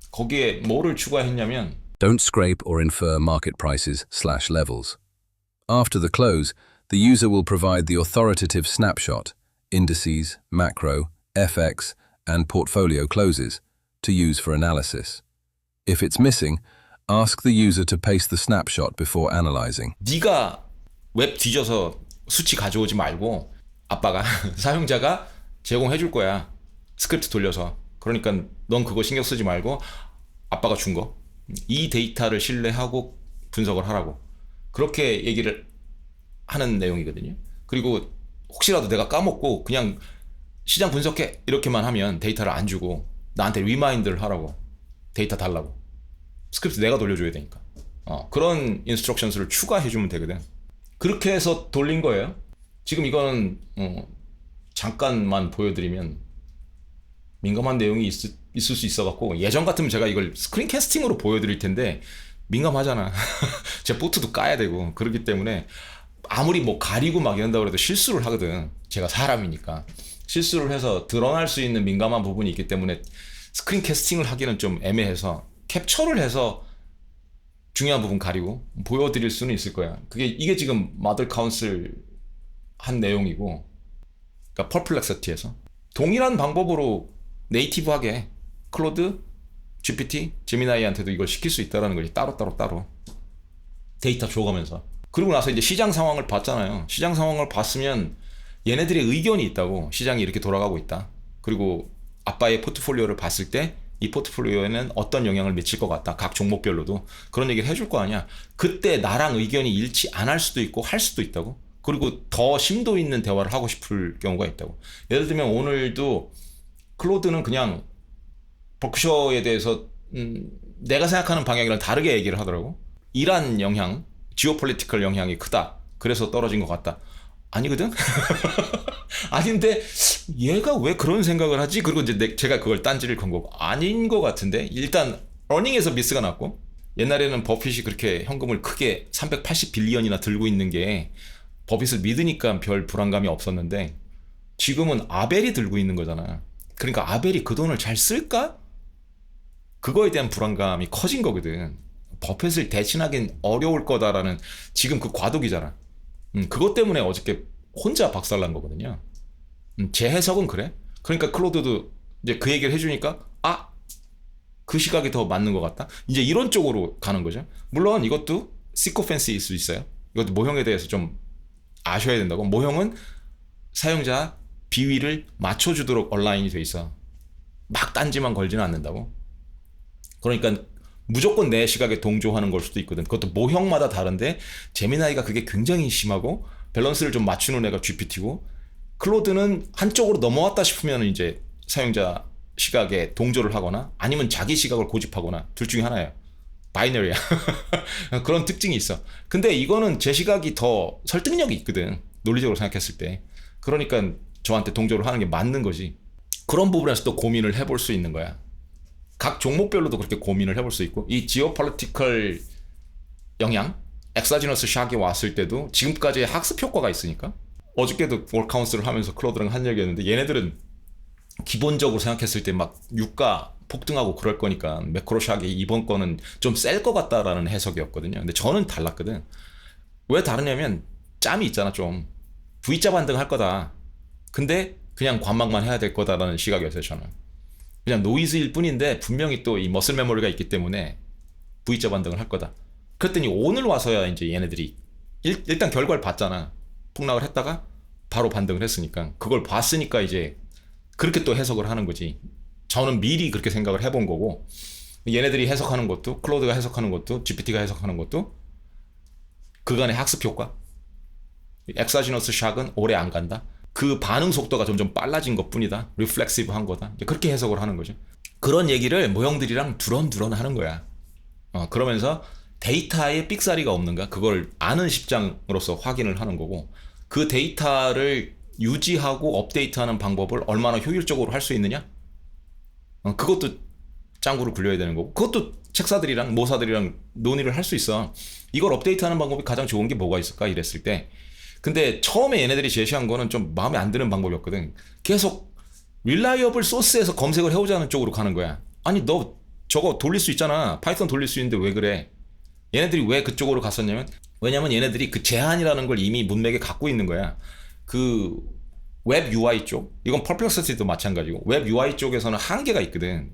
거기에 뭐를 추가했냐면 Don't scrape or infer market prices/levels. After the close, the user will provide the authoritative snapshot, indices, macro, FX, and portfolio closes to use for analysis. If it's missing, ask the user to paste the snapshot before analyzing. 네가 웹 뒤져서 수치 가져오지 말고 아빠가 사용자가 제공해 줄 거야. 스크립트 돌려서. 그러니까 넌 그거 신경 쓰지 말고 아빠가 준 거 이 데이터를 신뢰하고 분석을 하라고. 그렇게 얘기를 하는 내용이거든요. 그리고 혹시라도 내가 까먹고 그냥 시장 분석해 이렇게만 하면 데이터를 안 주고 나한테 리마인드를 하라고. 데이터 달라고. 스크립트 내가 돌려줘야 되니까. 그런 인스트럭션스를 추가해주면 되거든. 그렇게 해서 돌린 거예요. 지금 이거는 잠깐만 보여드리면 민감한 내용이 있을 수 있어갖고, 예전 같으면 제가 이걸 스크린 캐스팅으로 보여드릴 텐데 민감하잖아. 제 포트도 까야 되고 그렇기 때문에 아무리 뭐 가리고 막 이런다고 해도 실수를 하거든. 제가 사람이니까 실수를 해서 드러날 수 있는 민감한 부분이 있기 때문에 스크린 캐스팅을 하기는 좀 애매해서 캡처를 해서 중요한 부분 가리고 보여드릴 수는 있을 거야. 이게 지금 마들 카운슬 한 내용이고, 그러니까 퍼플렉서티에서 동일한 방법으로 네이티브하게 클로드, GPT, 제미나이한테도 이걸 시킬 수 있다는 거지. 따로 데이터 줘가면서. 그리고 나서 이제 시장 상황을 봤잖아요. 시장 상황을 봤으면 얘네들의 의견이 있다고. 시장이 이렇게 돌아가고 있다. 그리고 아빠의 포트폴리오를 봤을 때 이 포트폴리오에는 어떤 영향을 미칠 것 같다. 각 종목별로도 그런 얘기를 해줄 거 아니야. 그때 나랑 의견이 일치 안 할 수도 있고 할 수도 있다고. 그리고 더 심도 있는 대화를 하고 싶을 경우가 있다고. 예를 들면 오늘도 클로드는 그냥 버크셔에 대해서 내가 생각하는 방향이랑 다르게 얘기를 하더라고. 이란 영향, 지오폴리티컬 영향이 크다. 그래서 떨어진 것 같다. 아니거든? 아닌데 얘가 왜 그런 생각을 하지? 그리고 이제 제가 그걸 딴지를 건 거고, 아닌 것 같은데. 일단 어닝에서 미스가 났고, 옛날에는 버핏이 그렇게 현금을 크게 380빌리언이나 들고 있는 게 버핏을 믿으니까 별 불안감이 없었는데, 지금은 아벨이 들고 있는 거잖아. 그러니까 아벨이 그 돈을 잘 쓸까? 그거에 대한 불안감이 커진 거거든. 버핏을 대신하긴 어려울 거다라는 지금 그 과도기잖아. 그것 때문에 어저께 혼자 박살난 거거든요. 제 해석은 그래. 그러니까 클로드도 이제 그 얘기를 해주니까 그 시각이 더 맞는 것 같다. 이제 이런 쪽으로 가는 거죠. 물론 이것도 시코펜스일 수 있어요. 이것도 모형에 대해서 좀 아셔야 된다고. 모형은 사용자 비위를 맞춰주도록 온라인이 돼 있어. 막 딴지만 걸지는 않는다고. 그러니까 무조건 내 시각에 동조하는 걸 수도 있거든. 그것도 모형마다 다른데 제미나이가 그게 굉장히 심하고 밸런스를 좀 맞추는 애가 GPT고, 클로드는 한쪽으로 넘어왔다 싶으면 이제 사용자 시각에 동조를 하거나 아니면 자기 시각을 고집하거나 둘 중에 하나예요. 바이너리야. 그런 특징이 있어. 근데 이거는 제 시각이 더 설득력이 있거든. 논리적으로 생각했을 때. 그러니까 저한테 동조를 하는 게 맞는 거지. 그런 부분에서 또 고민을 해볼 수 있는 거야. 각 종목별로도 그렇게 고민을 해볼 수 있고, 이 지오폴리티컬 영향, 엑사지너스 샥이 왔을 때도 지금까지의 학습 효과가 있으니까. 어저께도 월 카운슬을 하면서 클로드랑 한 얘기였는데, 얘네들은 기본적으로 생각했을 때 막 유가 폭등하고 그럴 거니까 매크로 샥이 이번 거는 좀 셀 것 같다라는 해석이었거든요. 근데 저는 달랐거든. 왜 다르냐면 짬이 있잖아. 좀 V자 반등할 거다. 근데 그냥 관망만 해야 될 거다라는 시각이었어요. 저는 그냥 노이즈일 뿐인데 분명히 또 이 머슬 메모리가 있기 때문에 V자 반등을 할 거다. 그랬더니 오늘 와서야 이제 얘네들이 일단 결과를 봤잖아. 폭락을 했다가 바로 반등을 했으니까, 그걸 봤으니까 이제 그렇게 또 해석을 하는 거지. 저는 미리 그렇게 생각을 해본 거고, 얘네들이 해석하는 것도, 클로드가 해석하는 것도, GPT가 해석하는 것도 그간의 학습 효과. 엑사지너스 샥은 오래 안 간다. 그 반응 속도가 점점 빨라진 것 뿐이다. 리플렉시브한 거다. 그렇게 해석을 하는 거죠. 그런 얘기를 모형들이랑 두런두런 하는 거야. 그러면서 데이터에 삑사리가 없는가, 그걸 아는 십장으로서 확인을 하는 거고, 그 데이터를 유지하고 업데이트하는 방법을 얼마나 효율적으로 할 수 있느냐, 그것도 짱구를 굴려야 되는 거고, 그것도 책사들이랑 모사들이랑 논의를 할 수 있어. 이걸 업데이트하는 방법이 가장 좋은 게 뭐가 있을까 이랬을 때. 근데 처음에 얘네들이 제시한 거는 좀 마음에 안 드는 방법이었거든. 계속 릴라이어블 소스에서 검색을 해오자는 쪽으로 가는 거야. 아니 너 저거 돌릴 수 있잖아. 파이썬 돌릴 수 있는데 왜 그래? 얘네들이 왜 그쪽으로 갔었냐면, 왜냐면 얘네들이 그 제한이라는 걸 이미 문맥에 갖고 있는 거야. 그 웹 UI 쪽, 이건 퍼플렉서티도 마찬가지고, 웹 UI 쪽에서는 한계가 있거든.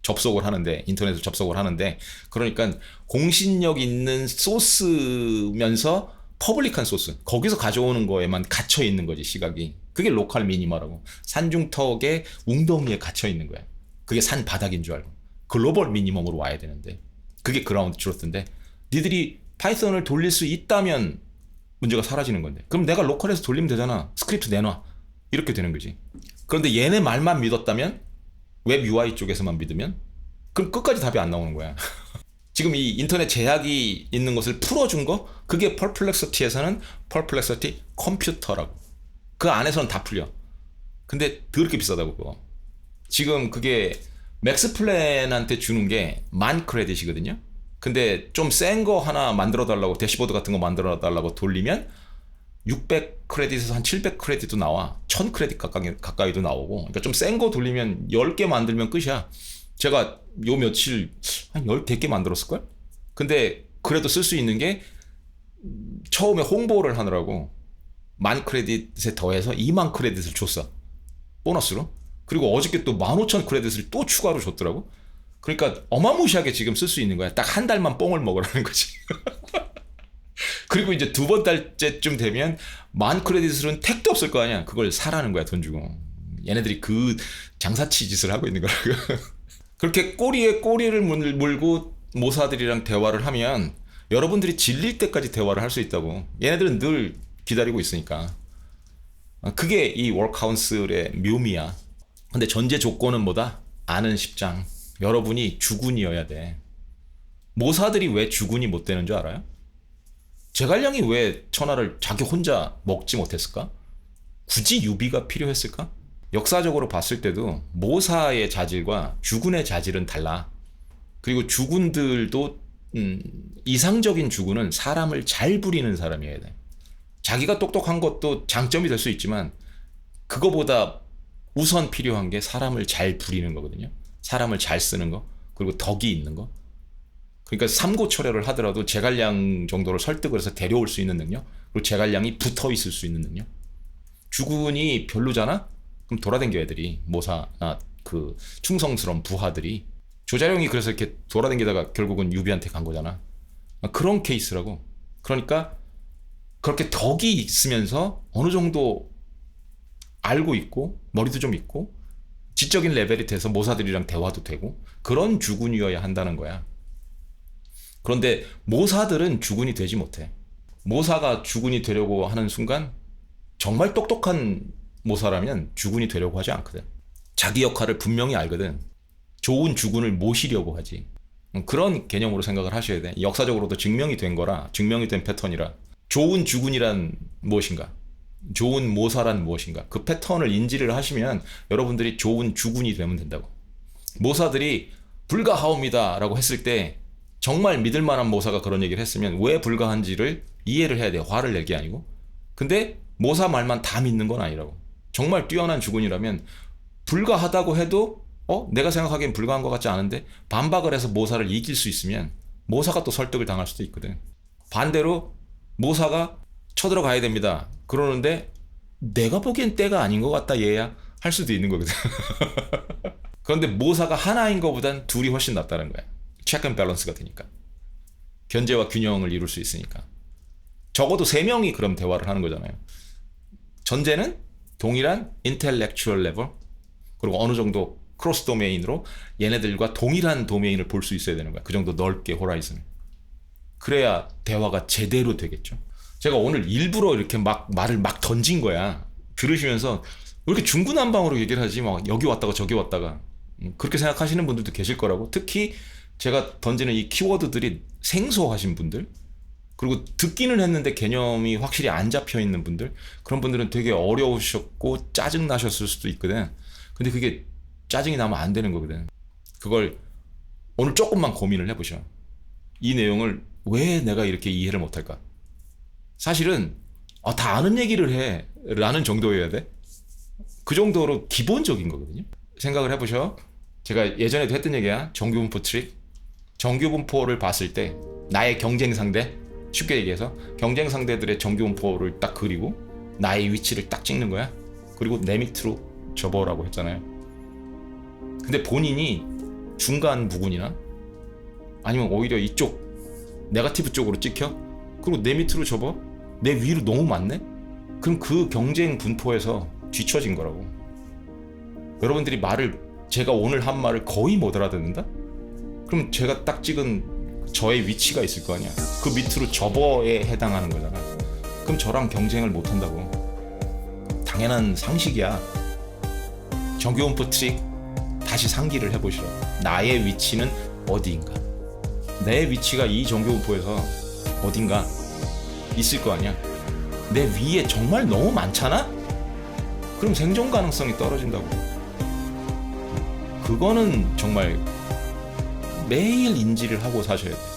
접속을 하는데, 인터넷을 접속을 하는데, 그러니까 공신력 있는 소스면서 퍼블릭한 소스, 거기서 가져오는 거에만 갇혀 있는 거지 시각이. 그게 로컬 미니마라고. 산중턱의 웅덩이에 갇혀 있는 거야. 그게 산 바닥인 줄 알고. 글로벌 미니멈으로 와야 되는데 그게 그라운드 트루스인데 니들이 파이썬을 돌릴 수 있다면 문제가 사라지는 건데 그럼 내가 로컬에서 돌리면 되잖아. 스크립트 내놔. 이렇게 되는 거지. 그런데 얘네 말만 믿었다면 웹 UI 쪽에서만 믿으면 그럼 끝까지 답이 안 나오는 거야. 지금 이 인터넷 제약이 있는 것을 풀어준 거 그게 퍼플렉서티에서는 퍼플렉서티 컴퓨터라고. 그 안에서는 다 풀려. 근데 더럽게 비싸다고 그거. 지금 그게 맥스 플랜한테 주는 게 10,000 크레딧이거든요. 근데 좀 센 거 하나 만들어 달라고 대시보드 같은 거 만들어 달라고 돌리면 600 크레딧에서 한 700 크레딧도 나와. 1000 크레딧 가까이도 나오고. 그러니까 좀 센 거 돌리면 10개 만들면 끝이야. 제가 요 며칠 한 10개 만들었을걸? 근데 그래도 쓸 수 있는 게 처음에 홍보를 하느라고 10,000 크레딧에 더해서 20,000 크레딧을 줬어. 보너스로. 그리고 어저께 또 15,000 크레딧을 또 추가로 줬더라고. 그러니까 어마무시하게 지금 쓸 수 있는 거야. 딱 한 달만 뽕을 먹으라는 거지. 그리고 이제 두 번 달째쯤 되면 10,000 크레딧은 택도 없을 거 아니야. 그걸 사라는 거야, 돈 주고. 얘네들이 그 장사치 짓을 하고 있는 거라고. 그렇게 꼬리에 꼬리를 물고 모사들이랑 대화를 하면 여러분들이 질릴 때까지 대화를 할 수 있다고. 얘네들은 늘 기다리고 있으니까. 그게 이 워크카운슬의 묘미야. 근데 전제 조건은 뭐다? 아는 십장. 여러분이 주군이어야 돼. 모사들이 왜 주군이 못 되는 줄 알아요? 제갈량이 왜 천하를 자기 혼자 먹지 못했을까? 굳이 유비가 필요했을까? 역사적으로 봤을 때도 모사의 자질과 주군의 자질은 달라. 그리고 주군들도 이상적인 주군은 사람을 잘 부리는 사람이어야 돼. 자기가 똑똑한 것도 장점이 될 수 있지만 그거보다 우선 필요한 게 사람을 잘 부리는 거거든요. 사람을 잘 쓰는 거, 그리고 덕이 있는 거. 그러니까 삼고초려를 하더라도 제갈량 정도를 설득을 해서 데려올 수 있는 능력, 그리고 제갈량이 붙어 있을 수 있는 능력. 주군이 별로잖아? 그럼 돌아댕겨 애들이, 모사나 그 충성스러운 부하들이. 조자룡이 그래서 이렇게 돌아댕기다가 결국은 유비한테 간 거잖아. 그런 케이스라고. 그러니까 그렇게 덕이 있으면서 어느 정도 알고 있고 머리도 좀 있고 지적인 레벨이 돼서 모사들이랑 대화도 되고 그런 주군이어야 한다는 거야. 그런데 모사들은 주군이 되지 못해. 모사가 주군이 되려고 하는 순간 정말 똑똑한 모사라면 주군이 되려고 하지 않거든. 자기 역할을 분명히 알거든. 좋은 주군을 모시려고 하지. 그런 개념으로 생각을 하셔야 돼. 역사적으로도 증명이 된 거라, 증명이 된 패턴이라. 좋은 주군이란 무엇인가? 좋은 모사란 무엇인가? 그 패턴을 인지를 하시면 여러분들이 좋은 주군이 되면 된다고. 모사들이 불가하옵니다 라고 했을 때 정말 믿을 만한 모사가 그런 얘기를 했으면 왜 불가한지를 이해를 해야 돼. 화를 낼 게 아니고. 근데 모사 말만 다 믿는 건 아니라고. 정말 뛰어난 주군이라면 불가하다고 해도 내가 생각하기엔 불가한 것 같지 않은데 반박을 해서 모사를 이길 수 있으면 모사가 또 설득을 당할 수도 있거든. 반대로 모사가 쳐들어가야 됩니다 그러는데 내가 보기엔 때가 아닌 것 같다 얘야 할 수도 있는 거거든. 그런데 모사가 하나인 것보단 둘이 훨씬 낫다는 거야. 체크 앤 밸런스가 되니까. 견제와 균형을 이룰 수 있으니까. 적어도 3명이 그럼 대화를 하는 거잖아요. 전제는 동일한 인텔렉추얼 레벨, 그리고 어느 정도 크로스 도메인으로 얘네들과 동일한 도메인을 볼 수 있어야 되는 거야. 그 정도 넓게 호라이즌을. 그래야 대화가 제대로 되겠죠. 제가 오늘 일부러 이렇게 말을 막 던진 거야. 들으시면서 왜 이렇게 중구난방으로 얘기를 하지? 막 여기 왔다가 저기 왔다가. 그렇게 생각하시는 분들도 계실 거라고. 특히 제가 던지는 이 키워드들이 생소하신 분들, 그리고 듣기는 했는데 개념이 확실히 안 잡혀 있는 분들, 그런 분들은 되게 어려우셨고 짜증 나셨을 수도 있거든. 근데 그게 짜증이 나면 안 되는 거거든. 그걸 오늘 조금만 고민을 해보셔. 이 내용을 왜 내가 이렇게 이해를 못할까? 사실은 다 아는 얘기를 해 라는 정도여야 돼. 그 정도로 기본적인 거거든요. 생각을 해보셔. 제가 예전에도 했던 얘기야. 정규분포 트릭. 정규분포를 봤을 때 나의 경쟁 상대, 쉽게 얘기해서 경쟁 상대들의 정규분포를 딱 그리고 나의 위치를 딱 찍는 거야. 그리고 내 밑으로 접어라고 했잖아요. 근데 본인이 중간 부분이나 아니면 오히려 이쪽 네거티브 쪽으로 찍혀? 그리고 내 밑으로 접어? 내 위로 너무 많네? 그럼 그 경쟁 분포에서 뒤처진 거라고. 여러분들이 제가 오늘 한 말을 거의 못 알아듣는다? 그럼 제가 딱 찍은 저의 위치가 있을 거 아니야. 그 밑으로 저버에 해당하는 거잖아. 그럼 저랑 경쟁을 못 한다고. 당연한 상식이야. 정교훈포 트릭 다시 상기를 해보시라고. 나의 위치는 어디인가? 내 위치가 이 정교훈포에서 어딘가 있을 거 아니야. 내 위에 정말 너무 많잖아? 그럼 생존 가능성이 떨어진다고. 그거는 정말 매일 인지를 하고 사셔야 돼.